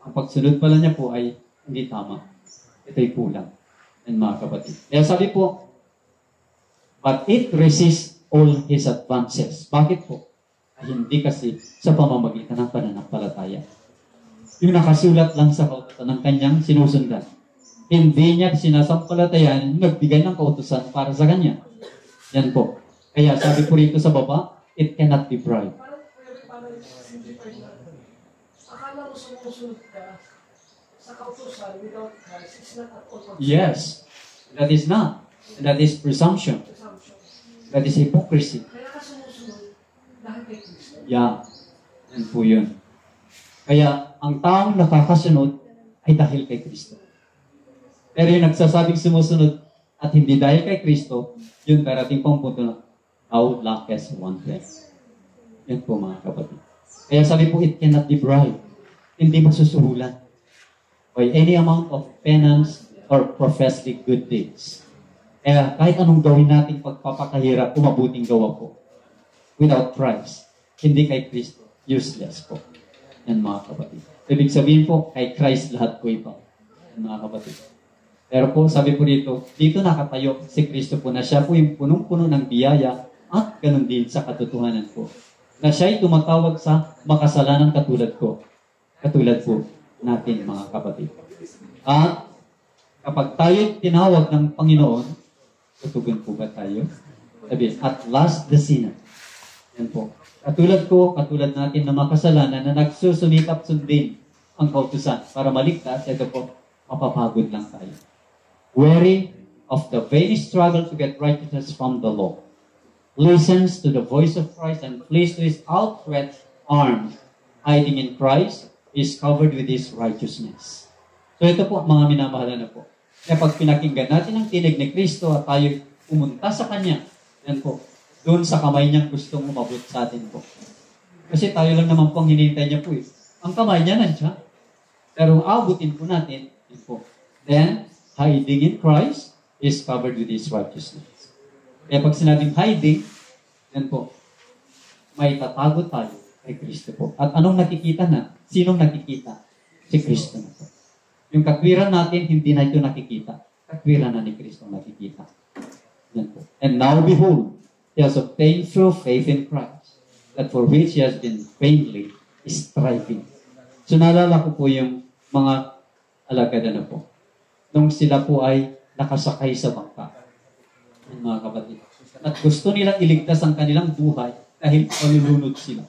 ang pagsunod pala niya po ay hindi tama. Ito'y kulang. Yan mga kapatid. Kaya sabi po, but it resists all his advances. Bakit po? Ay hindi kasi sa pamamagitan ng pananampalataya. Yung nakasulat lang sa kautusan ng kanyang sinusundan. Hindi niya sinasampalatayan yung nagbigay ng kautusan para sa kanya. Yan po. Kaya sabi po rito sa baba, it cannot be bribed.
Akala mo sumusunod ka sa kautusan without Christ, it's not at all.
Yes. That is not. That is presumption. That is hypocrisy.
Kaya ka sumusunod dahil kay Kristo.
Yeah. Yan po yun. Kaya ang taong nakakasunod ay dahil kay Kristo. Pero yung nagsasabing sumusunod at hindi dahil kay Kristo, yun darating pang punto na thou lackest one thing. Yan po mga kapatid. Kaya sabi po, it cannot be bribed. Hindi masusuhulan by any amount of penance or professedly good deeds. Kaya kahit anong gawin nating pagpapakahirap, umabuting gawa po. Without Christ, hindi kay Kristo, useless po. Yan mga kapatid. Ibig sabihin po, kay Christ lahat ko ito. Yan mga kapatid. Pero po, sabi po dito nakatayo si Kristo po na siya po yung punong-puno ng biyaya at ganun din sa katotohanan po. Na siya'y tumatawag sa makasalanan katulad ko. Katulad po natin mga kapatid. At kapag tayo tinawag ng Panginoon, tutugon po ba tayo? Sabi, at last the sinner. Yan po. Katulad ko, katulad natin na makasalanan na nagsusumikap sundin ang kautusan para maligtas, ito po, mapapagod lang tayo. Weary of the vain struggle to get righteousness from the law, listens to the voice of Christ and flees to his outstretched arms. Hiding in Christ, is covered with his righteousness. So ito po, mga minamahala na po. Kaya pag pinakinggan natin ang tinig ni Kristo at tayo pumunta sa Kanya, yan po, doon sa kamay niyang gustong umabot sa atin po. Kasi tayo lang naman po ang hinihintay niya po eh. Ang kamay niya nandiyan. Pero abutin po natin, yan po. Then, hiding in Christ is covered with his righteousness. Kaya pag sinabing hiding, yan po, may tatago tayo kay Kristo po. At anong nakikita na? Sinong nakikita? Si Kristo na po. Yung katwiran natin, hindi na ito nakikita. Katwiran na ni Kristo nakikita. Yan po. And now behold, he has obtained through faith in Christ, that for which he has been vainly striving. So naalala ko po yung mga alagad na po. Nung sila po ay nakasakay sa bangka. Yan mga kapatid. At gusto nilang iligtas ang kanilang buhay dahil malulunod sila.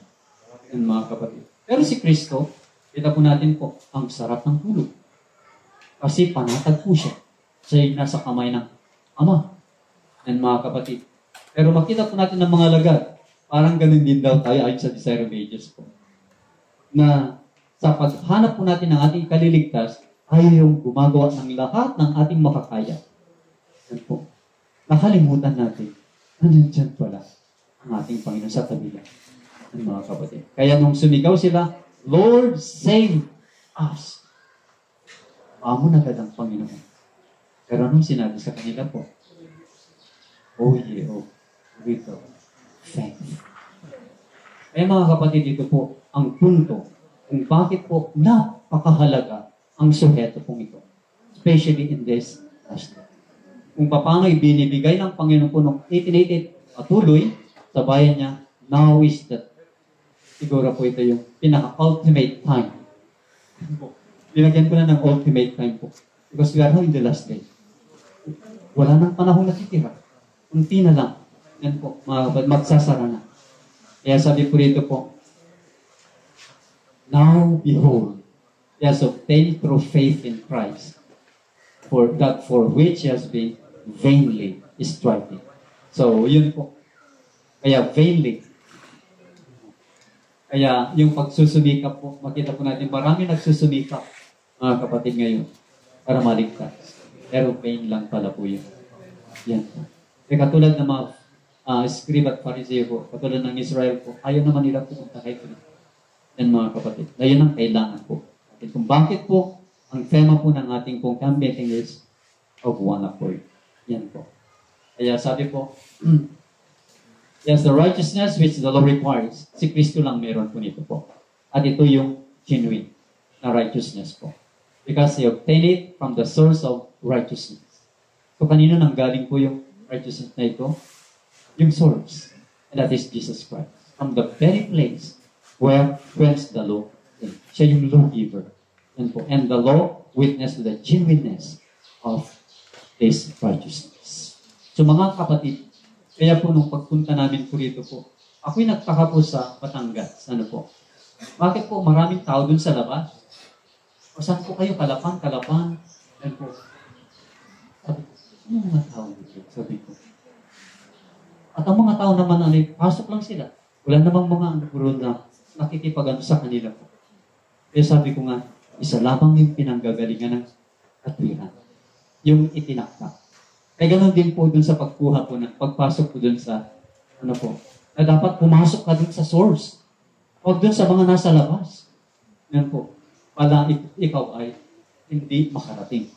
Yan mga kapatid. Pero si Kristo, kita po natin po, ang sarap ng tulog. Kasi panatag po siya. Siya nasa kamay ng Ama. Yan mga kapatid. Pero makita po natin ng mga lagad, parang ganun din daw tayo ayon sa Desire of Ages po. Na sa paghanap po natin ng ating kaliligtas, ay yung gumagawa ng lahat ng ating makakaya. Yan po. Nakalimutan natin na nandyan pala ang ating Panginoon sa kabila. Yan mga kapatid. Kaya nung sumigaw sila, Lord, save us. Amo na agad ang Panginoon. Pero anong sinabi sa kanila po? Oh yeah, oh. Dito. Faith. Kaya mga kapatid, dito po ang punto kung bakit po napakahalaga ang suheto pong ito. Especially in this last day. Kung paano ibinibigay ng Panginoon po noong 1888 patuloy sa bayan niya, now is that. Siguro po ito yung pinaka-ultimate time. Binagyan ko na ng ultimate time po. Because we are now in the last day. Wala nang panahon natitira. Unti na lang. Yan po, magsasara na. Kaya sabi po rito po, now behold, he has obtained through faith in Christ, for that for which he has been vainly striving. So, yun po. Kaya vainly. Kaya yung pagsusumikap po, makita po natin marami nagsusumikap, mga kapatid ngayon, para maligtas. Pero pain lang pala po yun. Yan po. Kaya katulad ng mga scribe at Pharisee po, katulad ng Israel po, ayaw naman nila pumunta kay Kristo. Yan mga kapatid. Na yun ang kailangan po. At kung bakit po, ang tema po ng ating pong camp meeting is of one accord. Yan po. Kaya sabi po, yes, the righteousness which the law requires, si Kristo lang meron po nito po. At ito yung genuine na righteousness po. Because he obtained it from the source of righteousness. So kanino nang galing po yung righteousness na ito? Yung source. And that is Jesus Christ. From the very place where dwells the law. Siya yung lawgiver. Yan po. And the law witnessed to the genuineness of this righteousness. So mga kapatid, kaya po nung pagpunta namin po rito po, ako'y nagtaka po sa Batangas. Ano po? Bakit po maraming tao dun sa labas? O saan po kayo? Kalapan? Yan po. Sabi ko, ano mga tao dito? Sabi ko. At ang mga tao naman, pasok lang sila. Wala namang mga guro na nakikipagano sa kanila po. Kaya sabi ko nga, isa lamang yung pinanggagalingan ng katwiran. Yung itinaktak. Kaya ganun din po dun sa pagkuha po, pagpasok po dun sa, na dapat pumasok ka dun sa source. Huwag dun sa mga nasa labas. Yan po. Pala ikaw ay hindi makarating.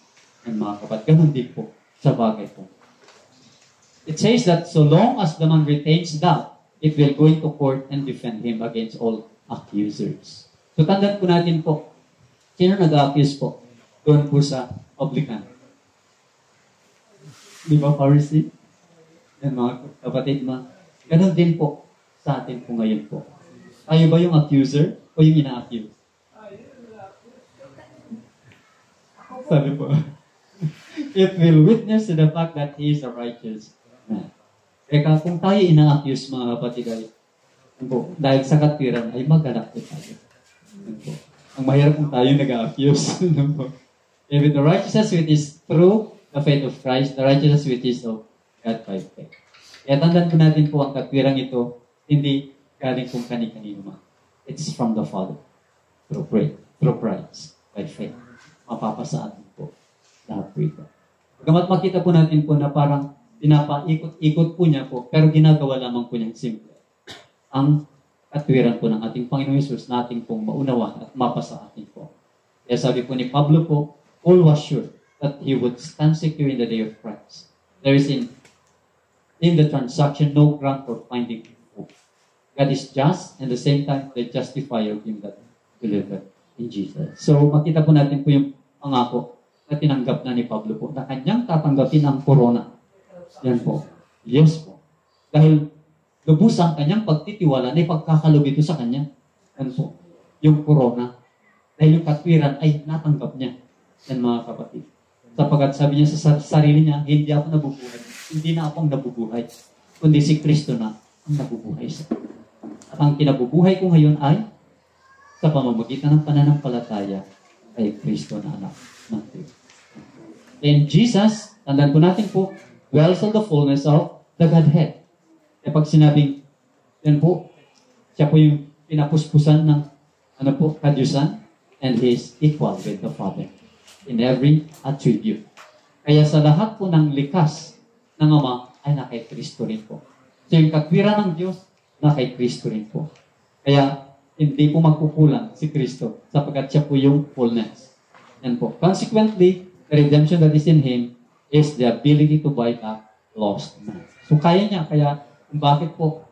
Yan mga kapatid. Ganun din po sa bagay po. It says that so long as the man retains doubt, it will go into court and defend him against all accusers. So tandaan po natin po, sino nag-accuse po? Doon po sa publican. Di ba, Pharisee? Yan mga kapatid, ganun din po sa atin po ngayon po. Tayo ba yung accuser o yung ina-accuse? Sabi po, it will witness to the fact that he is a righteous man. Kaya kung tayo ina-accuse mga kapatid ay, dahil sa katwiran ay magalak po tayo. Ang mahirap kung tayo nag-accuse. If the righteousness which is through the faith of Christ, the righteousness which is of God by faith. Kaya tandaan po natin po ang katwirang ito, hindi galing kung kani-kanino man. It's from the Father. Through Christ, by faith. Mapapasaan po. Lahat po ito. Pagamat makita po natin po na parang pinapaikot-ikot po niya po, pero ginagawa lamang po niyang simple. Ang katwiran po ng ating Panginoong Yesus natin pong maunawa at mapasa atin po. Kaya sabi po ni Pablo po, all was sure that he would stand secure in the day of Christ. There is in the transaction no ground for finding hope. God is just and at the same time the justifier of him that delivered in Jesus. So makita po natin po yung pangako na tinanggap na ni Pablo po na kanyang tatanggapin ang corona. Yan po. Yes po. Dahil lubusang kanyang pagtitiwala na ipagkakaloob ito sa kanya. Yan po. Yung corona. Dahil yung katwiran ay natanggap niya. Yan mga kapatid. Sapagkat sabi niya sa sarili niya, hindi ako nabubuhay. Hindi na akong nabubuhay. Kundi si Kristo na ang nabubuhay sa akin. At ang kinabubuhay ko ngayon ay sa pamamagitan ng pananampalataya kay Kristo na anak ng Diyos. And Jesus, tandaan po natin po, dwells in the fullness of the Godhead. Kaya pag sinabing, yan po, siya po yung pinapuspusan ng kadyusan, and He is equal with the Father in every attribute. Kaya sa lahat po ng likas ng Ama ay na kay Kristo rin po. So yung katwiran ng Diyos, na kay Kristo rin po. Kaya hindi po magkukulang si Kristo sapagkat siya po yung fullness. Yan po. Consequently, the redemption that is in Him is the ability to buy back lost man. So kaya niya. Kaya kung bakit po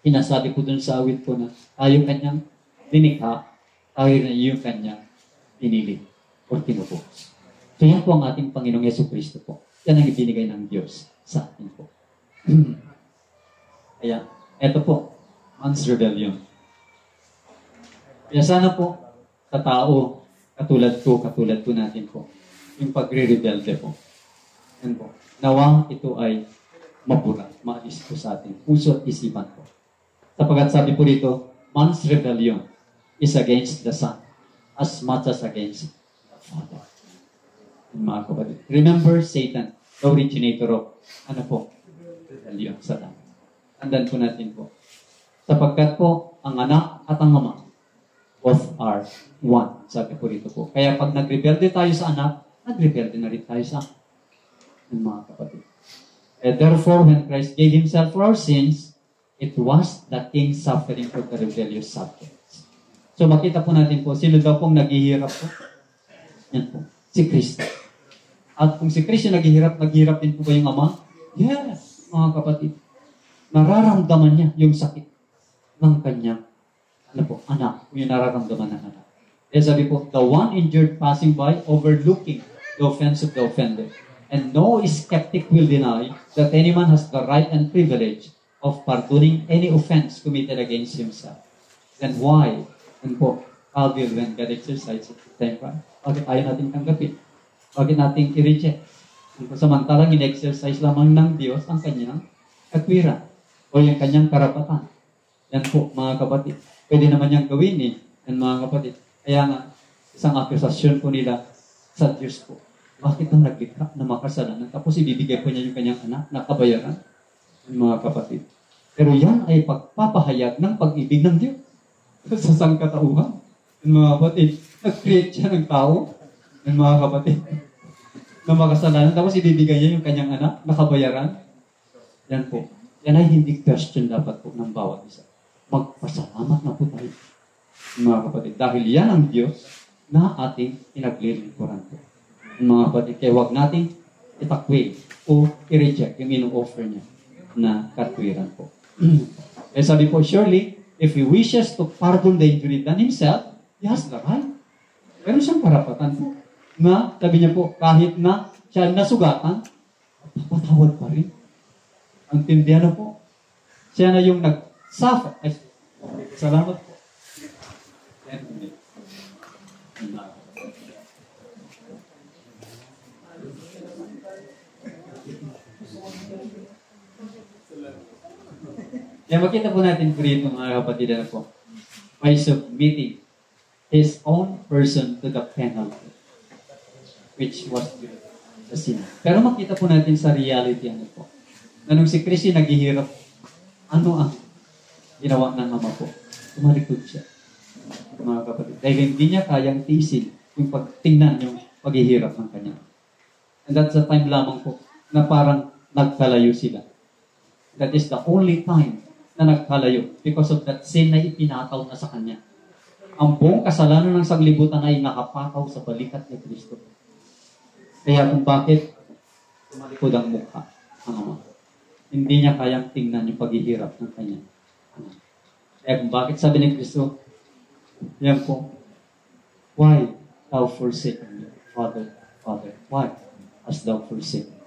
sinasabi ko dun sa awit ko na tayo kanyang dinikha, tayo na yung kanyang pinili o tinubos. So yan po ang ating Panginoong Yesu-Kristo po. Yan ang ibinigay ng Diyos sa atin po. Kaya, eto po, man's rebellion. Kaya sana po, sa tao, katulad po natin po, yung pagre-rebelde po. Yan po. Nawang ito ay mapura, maalis po sa ating puso at isipan po. Sapagat sabi po dito, man's rebellion is against the Son as much as against the Father. And mga kapatid, remember Satan, the originator of, rebellion sa tao. Tandaan po natin po. Sapagkat po, ang anak at ang ama, both are one. Sabi po rito po. Kaya pag nagrebelde tayo sa anak, nagrebelde na rin tayo sa mga kapatid. And therefore, when Christ gave Himself for our sins, it was the King suffering for the rebellious subjects. So makita po natin po, sino daw pong naghihirap po? Yan po, si Kristo. At kung si Kristo naghihirap din po ba yung Ama? Yes, mga kapatid. Nararamdaman niya yung sakit ng kanyang anak. Yung nararamdaman ng anak. Kaya sabi po, the one injured passing by, overlooking the offense of the offender. And no skeptic will deny that any man has the right and privilege of pardoning any offense committed against himself. Then why? And po, how will when God exercises the same right? Bakit ayaw natin tanggapin? Bakit natin i-reject? Samantalang in-exercise lamang ng Diyos ang kanyang katwiran o yung kanyang karapatan. Yan po, mga kapatid. Pwede naman niyang gawin yan, mga kapatid. Kaya nga, isang akusasyon po nila sa Diyos po. Bakit ang naglikha na makasalanan? Tapos ibibigay po niya yung kanyang anak na kabayaran, mga kapatid. Pero yan ay pagpapahayag ng pag-ibig ng Diyos sa sangkatauhan. Mga kapatid, nag-create siya ng tao, mga kapatid, na makasalanan. Tapos ibibigay niya yung kanyang anak na kabayaran. Yan po. Yan ay hindi question dapat po ng bawat isa. Magpasalamat na po tayo, mga kapatid. Dahil yan ang Diyos na ating pinaglilingkuran po. Mga kapatid, kaya huwag nating itakwil o i-reject yung ino-offer niya na katwiran po. Kaya sabi po, surely, if he wishes to pardon the injury done himself, he has the right. Meron siyang karapatan po. Na, sabi niya po, kahit na siya nasugatan, papatawad pa rin. Ang tindihan na po. Siya na yung nag-suffer. Ay, salamat po. Yan, makita po natin po rito, mga kapatid na po, by submitting his own person to the penalty, which was the sin. Pero makita po natin sa reality, ano po, na nung si Kristo naghihirap, ano ang ginawa ng Ama po? Tumalikod siya, mga kapatid. Dahil hindi niya kayang tiisin yung pagtingnan yung paghihirap ng kanya. And that's the time lamang po na parang nagkalayo sila. That is the only time na nagkalayo because of that sin na ipinataw na sa kanya. Ang buong kasalanan ng sanglibutan ay nakapataw sa balikat ni Kristo. Kaya kung bakit tumalikod ang mukha ng Ama. Hindi niya kayang tingnan yung paghihirap ng kanya. Kaya kung bakit sabi ni Kristo, yan po, why thou forsaken me, Father, Father? Why hast thou forsaken me?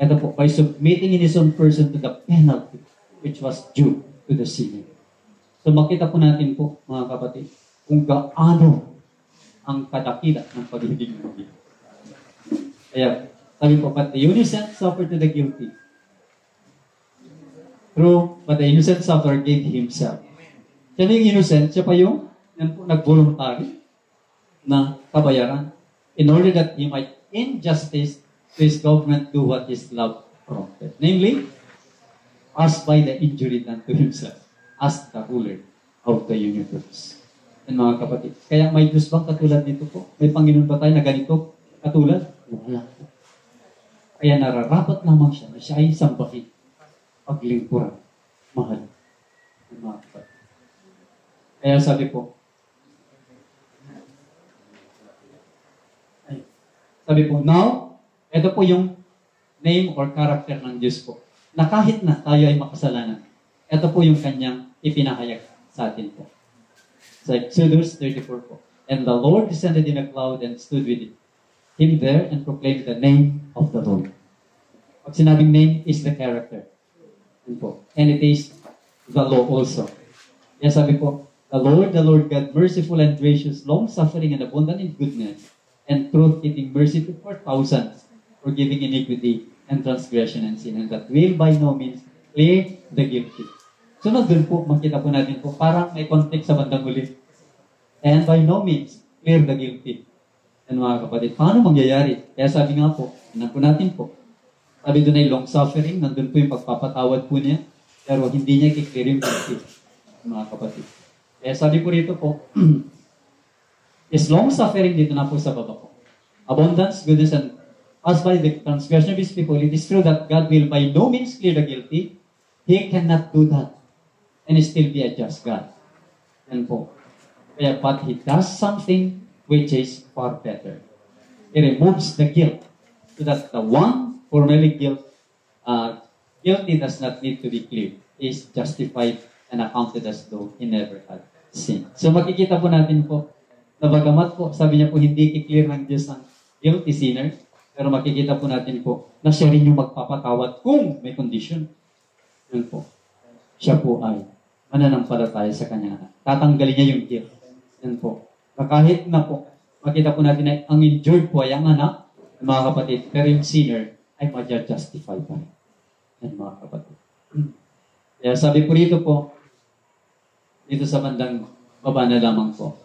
Ito po, by submitting in his own person to the penalty which was due to the sinner. So makita po natin po, mga kapatid, kung gaano ang kadakila ng pag-ibig ng Diyos. Kaya, sabi po, but the innocent suffered to the guilty. True, but the innocent sufferer gave himself. Siya na yung innocent, siya pa yung nag-voluntary na kabayaran in order that he might in justice to his government do what his love prompted. Namely, as by the injury done to himself as the ruler of the universe. And mga kapatid, kaya may Diyos bang katulad nito po? May Panginoon ba tayo na ganito katulad? Wala po. Kaya nararapat lamang siya na siya ay sambahin, paglingkuran, mahal. And mga kapatid. Kaya sabi po, now, ito po yung name or character ng Diyos po. Na kahit na tayo ay makasalanan, ito po yung kanyang ipinahayag sa atin po. Sa Exodus 34 po. And the Lord descended in a cloud and stood with him there and proclaimed the name of the Lord. Pag sinabing name is the character. And it is the law also. Kaya sabi po, the Lord God, merciful and gracious, long-suffering and abundant in goodness, and truth, giving mercy to for thousands, forgiving iniquity and transgression and sin, and that will by no means clear the guilty. So doon po, makita po natin po, parang may context sa bandang huli. And by no means clear the guilty. And mga kapatid, paano mangyayari? Kaya sabi nga po, po natin po, sabi doon ay long suffering, nandun po yung pagpapatawad po niya, pero hindi niya i-clear yung guilty. mga kapatid. Kaya sabi po rito po, is long-suffering dito na po sa baba po. Abundance, goodness, and as by the transgression of his people, it is true that God will by no means clear the guilty. He cannot do that and still be a just God. Yan po. Kaya, but He does something which is far better. He removes the guilt so that the one formerly guilty does not need to be cleared. He is justified and accounted as though he never had sinned. So makikita po natin po na bagamat po, sabi niya po, hindi i-clear ng Diyos ang guilty sinner, pero makikita po natin po na siya rin yung magpapatawad kung may condition. Yan po. Siya po ay mananampalataya sa kanya. Tatanggalin niya yung guilt. Yan po. Na kahit na po, makita po natin na ang injured po ay ang anak, mga kapatid, pero yung sinner ay ma-justify pa rin. Yan, mga kapatid. Kaya sabi po rito po, dito sa bandang baba na lamang po.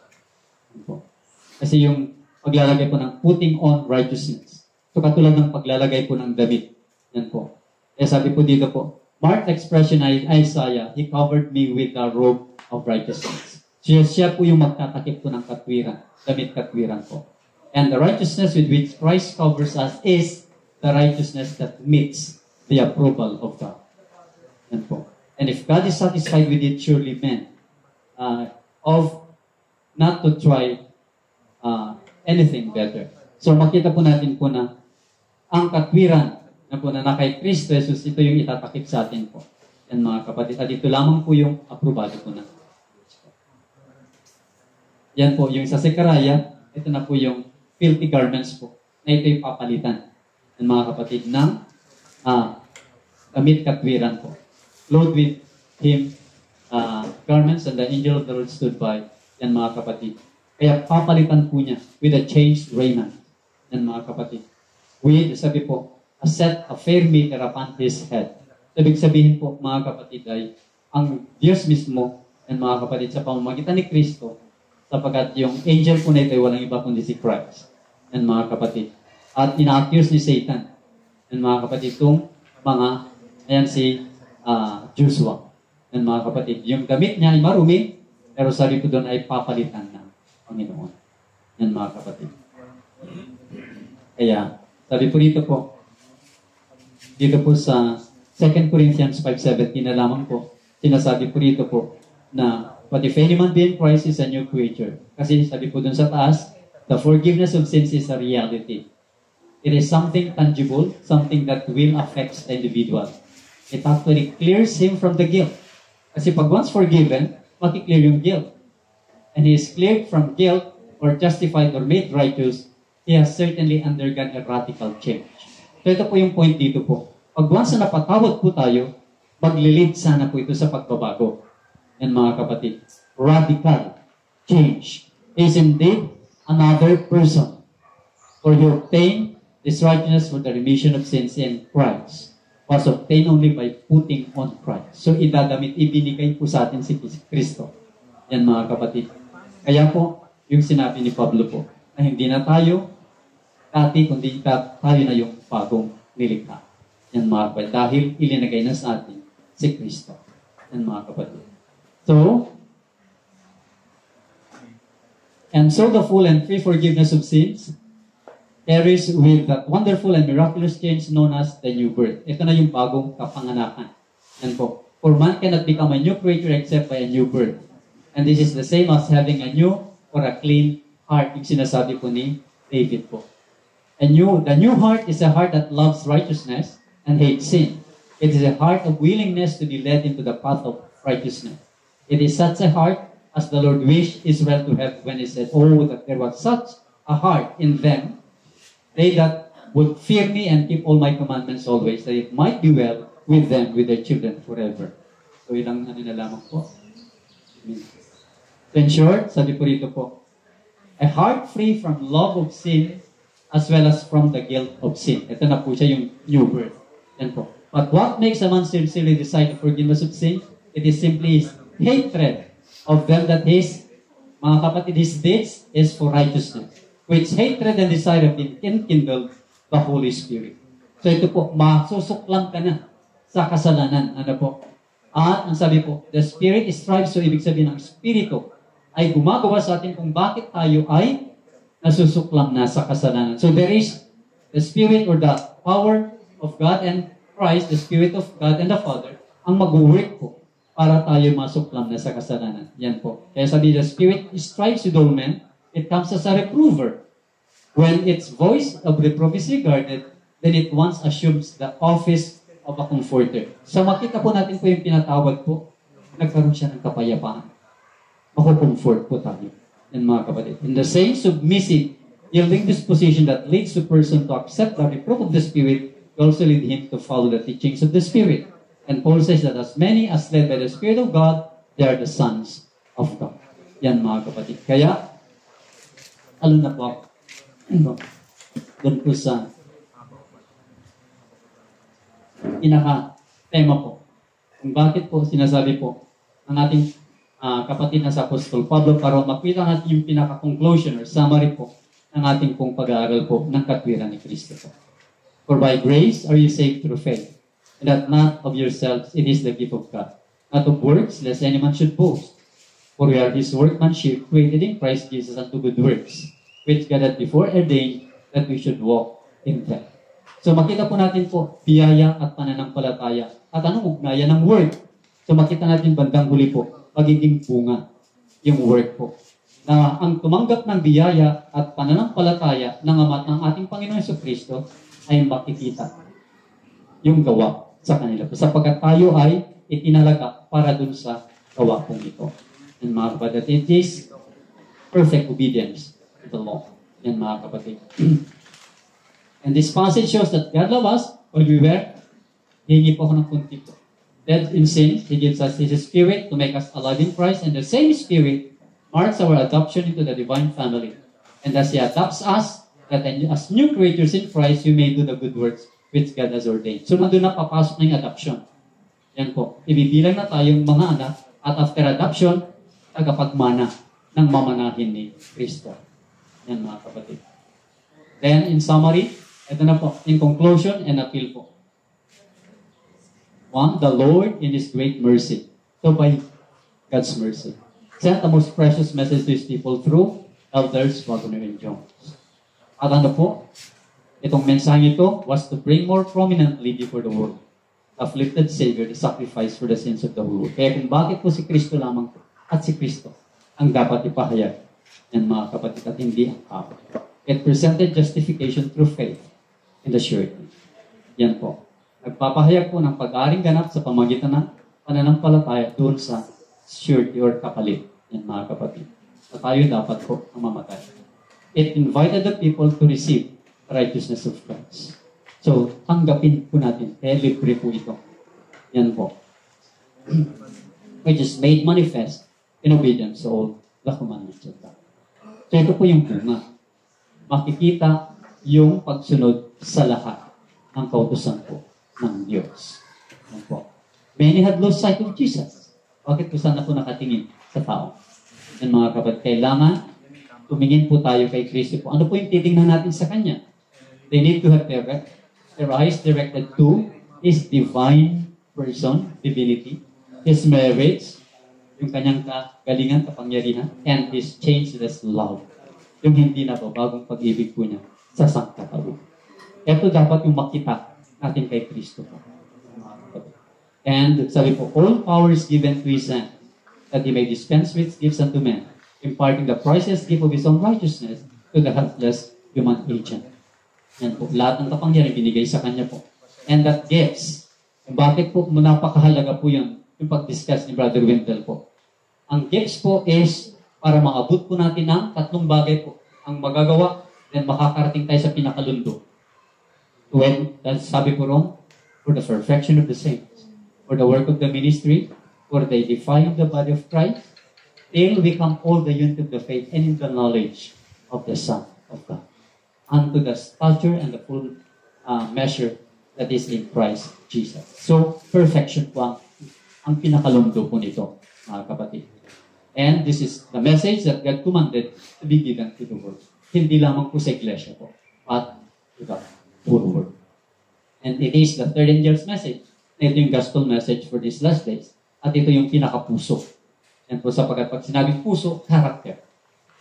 Kasi yung paglalagay po ng putting on righteousness. So katulad ng paglalagay po ng damit. Yan po. Kaya sabi po dito po, marked expression ay Isaiah, He covered me with the robe of righteousness. So siya po yung magtatakip po ng katwiran, damit katwiran po. And the righteousness with which Christ covers us is the righteousness that meets the approval of God. Yan po. And if God is satisfied with it, surely men of not to try anything better. So makita po natin po na ang katwiran na po na kay Kristo Jesus, ito yung itatakip sa atin po. Yan mga kapatid. At ito lamang po yung aprobado po na. Yan po, yung sa Zechariah, ito na po yung filthy garments po. Na ito yung papalitan. Yan mga kapatid ng damit katwiran po. Clothed with him garments and the angel of the Lord stood by. Yan mga kapatid. Kaya papalitan po niya with a changed raiment. Yan mga kapatid. With, sabi po, a set of fair mitre upon his head. So, ibig sabihin po, mga kapatid, ay ang Diyos mismo, yan mga kapatid, sa pamamagitan ni Kristo, sapagkat yung angel po na ito ay walang iba kundi si Christ. Yan mga kapatid. At ina-accuse ni Satan. Yan mga kapatid, itong mga, ayan si Joshua. Yan mga kapatid. Yung damit niya ay marumi, pero sabi ko doon ay papalitan ng Panginoon. Yan mga kapatid. Kaya, sabi po dito po sa 2 Corinthians 5:17 na lamang po, sinasabi po dito po na, but if any man be in Christ is a new creature. Kasi sabi po dun sa taas, the forgiveness of sins is a reality. It is something tangible, something that will affect the individual. It actually clears him from the guilt. Kasi pag once forgiven, makiklear yung guilt. And he is cleared from guilt or justified or made righteous, he has certainly undergone a radical change. So ito po yung point dito po. Pag once na napatawad po tayo, maglilid sana po ito sa pagbabago. Yan mga kapatid. Radical change is indeed another person. For you obtain this righteousness for the remission of sins in Christ was obtained only by putting on Christ. So idadamit, ibinigay po sa atin si Kristo. Yan mga kapatid. Kaya po, yung sinabi ni Pablo po, na hindi na tayo dati, kundi tayo na yung bagong nilikha. Yan mga kapatid. Dahil ilinagay na sa atin si Kristo. Yan mga kapatid. So, and so the full and free forgiveness of sins carries with that wonderful and miraculous change known as the new birth. Ito na yung bagong kapanganakan. Yan po. For man cannot become a new creature except by a new birth. And this is the same as having a new or a clean heart. Yung sinasabi po ni David po. The new heart is a heart that loves righteousness and hates sin. It is a heart of willingness to be led into the path of righteousness. It is such a heart as the Lord wished Israel to have when He said, "Oh, that there was such a heart in them, they that would fear me and keep all my commandments always, that it might be well with them, with their children forever." So, ilang na lamang po. So, in short, sabi po rito po, a heart free from love of sin as well as from the guilt of sin. Ito na po siya yung new birth. Yan po. But what makes a man sincerely decide the forgiveness of sin? It is simply his hatred of them that his, mga kapatid, his deeds is for righteousness, which hatred and desire of him enkindled the Holy Spirit. So ito po, masusuklang ka na sa kasalanan. Ano po?
At ang sabi po, the Spirit strives, so ibig sabihin ng Espiritu ay gumagawa sa atin kung bakit tayo ay nasusuklam na sa kasalanan. So there is the Spirit or the power of God and Christ, the Spirit of God and the Father, ang mag-work po para tayo masuklam na sa kasalanan. Yan po. Kaya sabi, the Spirit strives with all men. It comes as a reprover. When its voice of reproof is regarded, then it once assumes the office of a comforter. So makita po natin po yung pinatawag po, nagkaroon siya ng kapayapaan. Mako-comfort po tayo. Yan mga kapatid. In the same submissive, yielding disposition that leads the person to accept the reproof of the Spirit, will also lead him to follow the teachings of the Spirit. And Paul says that as many as led by the Spirit of God, they are the sons of God. Yan mga kapatid. Kaya, alun na po ako. Doon po sa pinaka-tema po. Kung bakit po sinasabi po ng ating kapatid na sa Apostol Pablo para makita natin yung pinaka-conclusion or summary po ng ating pong pag-aaral po ng katwiran ni Kristo po. For by grace are you saved through faith, and that not of yourselves, it is the gift of God. Not of works, lest any man should boast. For we are His workmanship, created in Christ Jesus unto good works, which God had before ordained that we should walk in them. So makita po natin po, biyaya at pananampalataya. At anong ugnayan ng work? So makita natin bandang huli po, pagiging bunga, yung work po. Na ang tumanggap ng biyaya at pananampalataya ng Ama ng ating Panginoon Jesucristo ay makikita yung gawa sa kanila. Sapagkat tayo ay itinalaga para dun sa gawa pong ito. And mga kapatid, it is perfect obedience to the law. Yan mga kapatid. And this passage shows that God loved us when we were, hihingi po ako ng kunti po. Dead in sin, He gives us His Spirit to make us alive in Christ, and the same Spirit marks our adoption into the divine family. And as He adopts us, that as new creatures in Christ, you may do the good works which God has ordained. So, nandun na papasok na yung adoption. Yan po. Ibibilang na tayong mga anak, at after adoption, tagapagmana ng mamanahin ni Kristo. Yan mga kapatid. Then, in summary, ito na po, in conclusion and appeal po. One, the Lord in His great mercy. So, by God's mercy, sent the most precious message to His people through elders Wagner and Jones. At ano po, itong mensahe ito was to bring more prominently before the world the afflicted Savior, the sacrifice for the sins of the whole world. Kaya kung bakit po si Kristo lamang at si Kristo ang dapat ipahayag ng mga kapatid at hindi ang tao. It presented justification through faith in the surety. Yan po. Nagpapahayag po ng pag-aaring ganap sa pamagitan ng pananampalataya doon sa surety or kapalit. Yan mga kapatid. At tayo dapat po ang mamatay. It invited the people to receive the righteousness of Christ. So, tanggapin po natin. Kaya libre po ito. Yan po. Which is made manifest in obedience to all the commandments of God. So, ito po yung bunga. Makikita yung pagsunod sa lahat ng kautusan po ng Diyos. Yan po. Many had lost sight of Jesus. Bakit po sana po nakatingin sa tao? Yan mga kapatid, kailangan tumingin po tayo kay Kristo po. Ano po yung titingnan natin sa Kanya? They need to have their eyes directed to His divine person, divinity, His merits, yung Kanyang kagalingan, kapangyarihan, and His changeless love. Yung hindi na po, bagong pag-ibig po niya sa sangkatauhan. Ito dapat yung makita natin kay Kristo po. And sabi po, all power is given to His hand, that He may dispense with gifts unto men, imparting the priceless gift of His own righteousness to the helpless human agent. Yan po, lahat ng kapangyarihan binigay sa Kanya po. And that gifts, bakit po napakahalaga po yung pag-discuss ni Brother Wendell po. Ang gifts po is para maabot po natin ng tatlong bagay po. Ang magagawa, then makakarating tayo sa pinakalundo. When, sabi po ron, for the perfection of the saints, for the work of the ministry, for the edifying of the body of Christ, till we come all the unity of the faith and in the knowledge of the Son of God, unto the stature and the full measure that is in Christ Jesus. So, perfection po ang pinakalundo po nito, mga kapatid. And this is the message that God commanded to be given to the world. Hindi lamang po sa iglesia po, but to the whole world. And it is the third angel's message. Ito yung gospel message for these last days. At ito yung pinakapuso. Yan po sapagkat pag sinabing puso, character.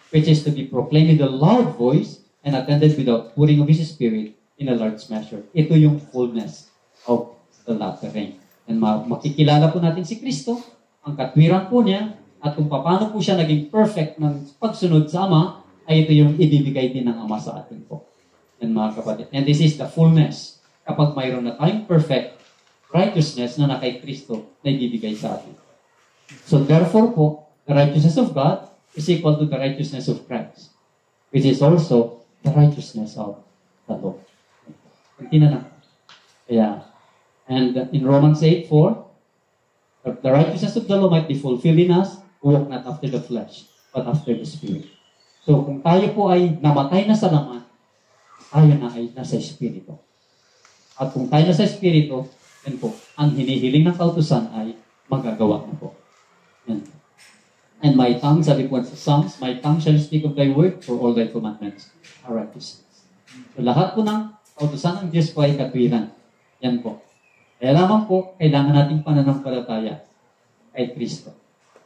Which is to be proclaimed with a loud voice and attended with the pouring of His Spirit in a large measure. Ito yung fullness of the latter rain. And makikilala po natin si Kristo, ang katwiran po niya, at kung paano po siya naging perfect ng pagsunod sa Ama, ay ito yung ibibigay din ng Ama sa atin po. And mga kapatid. And this is the fullness. Kapag mayroon na tayong perfect righteousness na kay Kristo na ibibigay sa atin. So therefore po, the righteousness of God is equal to the righteousness of Christ, which is also the righteousness of the law. Kunti na lang. Kaya, and in Romans 8:4, the righteousness of the law might be fulfilled in us who walk not after the flesh, but after the Spirit. So kung tayo po ay namatay na sa laman, tayo na ay nasa Espiritu. At kung tayo nasa Espiritu, yan po, ang hinihiling ng kautusan ay magagawa na po. Yan. And my tongue, sabi po sa Psalms, my tongue shall speak of thy word, for all thy commandments are righteousness. So lahat po ng kautusan ng Diyos po ay katwiran. Yan po. Kaya lamang po, kailangan nating pananampalataya kay Kristo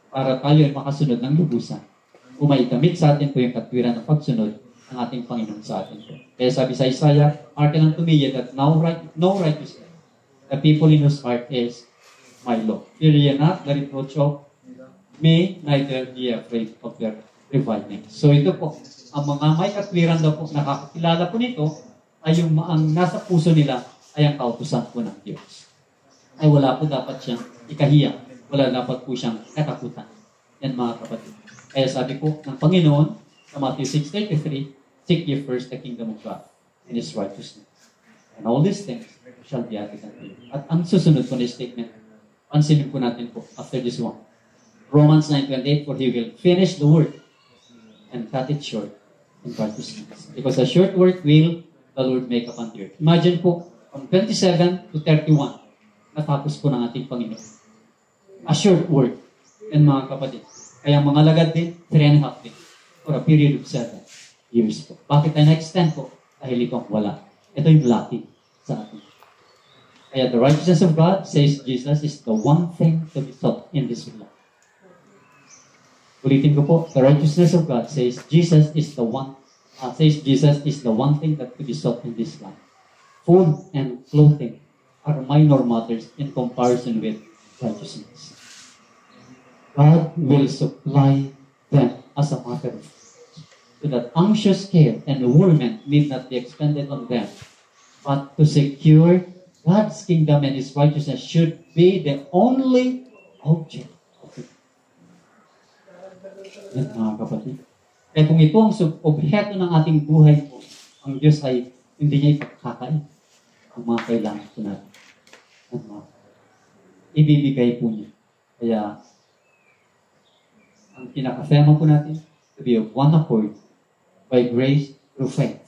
para tayo ay makasunod ng lubusan. Umaitamit sa atin po yung katwiran ng pagsunod ng ating Panginoon sa atin po. Kaya sabi sa Isaiah, hearken unto me, yet that no righteousness, the people in whose heart is my law. Fear ye not the reproach of me, neither be afraid of their reviling. So ito po, ang mga may katwiran daw po, nakakakilala po nito, ay yung ang nasa puso nila ay ang kautusan po ng Diyos. Ay wala po dapat siyang ikahiya. Wala dapat po siyang katakutan. Yan mga kapatid. Kaya sabi po ng Panginoon sa Matthew 6:33, seek ye first the kingdom of God and His righteousness. And all these things shall be added unto you. At ang susunod po na statement, pansinin po natin po after this one. Romans 9:28, for He will finish the work and cut it short in righteousness. Because a short work will the Lord make upon the earth. Imagine po, from 27 to 31, natapos po ng ating Panginoon. A short work. And mga kapatid, kaya mga lagad din, 3.5 din. For a period of 7 years po. Bakit tayo na-extend po? Dahil ito ang wala. Ito yung laki sa atin. Kaya the righteousness of God, says Jesus, is the one thing to be sought in this life. Ulitin ko po, the righteousness of God says Jesus is the one thing that to be sought in this life. Food and clothing are minor matters in comparison with righteousness. God will supply them as a matter of so that anxious care and worriment need not be expended on them, but to secure God's kingdom and His righteousness should be the only object of it. Yan mga kapatid. Kaya kung ito ang objeto ng ating buhay po, ang Diyos ay hindi niya ipagkakain ang mga kailangan po natin. Ibibigay po niya. Kaya, ang pinaka-thema po natin, to be of one accord by grace through faith.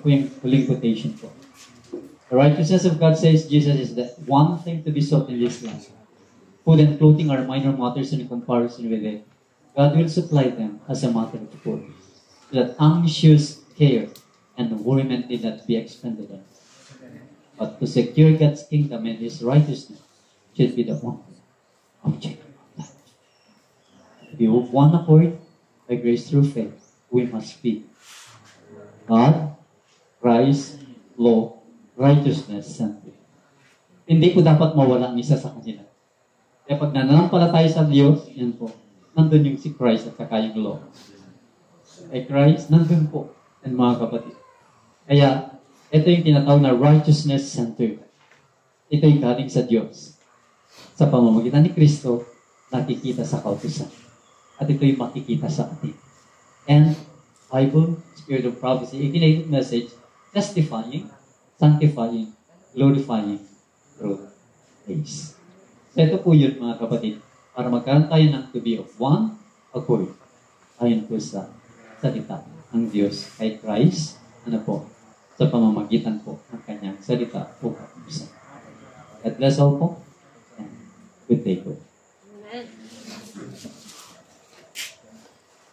Po yung huling quotation po. The righteousness of God says Jesus is the one thing to be sought in this life. Food and clothing are minor matters in comparison with it. God will supply them as a matter of course, so that anxious care and worriment need not be expended on. But to secure God's kingdom and His righteousness should be the one object of life. To be of one accord by grace through faith, we must be God, Christ, law, righteousness, centered. Hindi po dapat mawala ang isa sa kanila. Kaya pag nananampalataya sa Diyos, yan po, nandun yung si Christ at saka yung law. Kay Christ, nandun po, yan mga kapatid. Kaya, ito yung tinatawag na righteousness centered. Ito yung galing sa Diyos. Sa pamamagitan ni Kristo, nakikita sa kautusan. At ito yung makikita sa atin. And, Bible, Spirit of Prophecy, ignited message, testifying, sanctifying, glorifying, through grace. So ito po yun mga kapatid, para magkaroon tayo ng to be of one accord, ayon po sa salita ang Diyos kay Christ, ano po, sa pamamagitan po ng kanyang salita po. God bless all po. And good day po.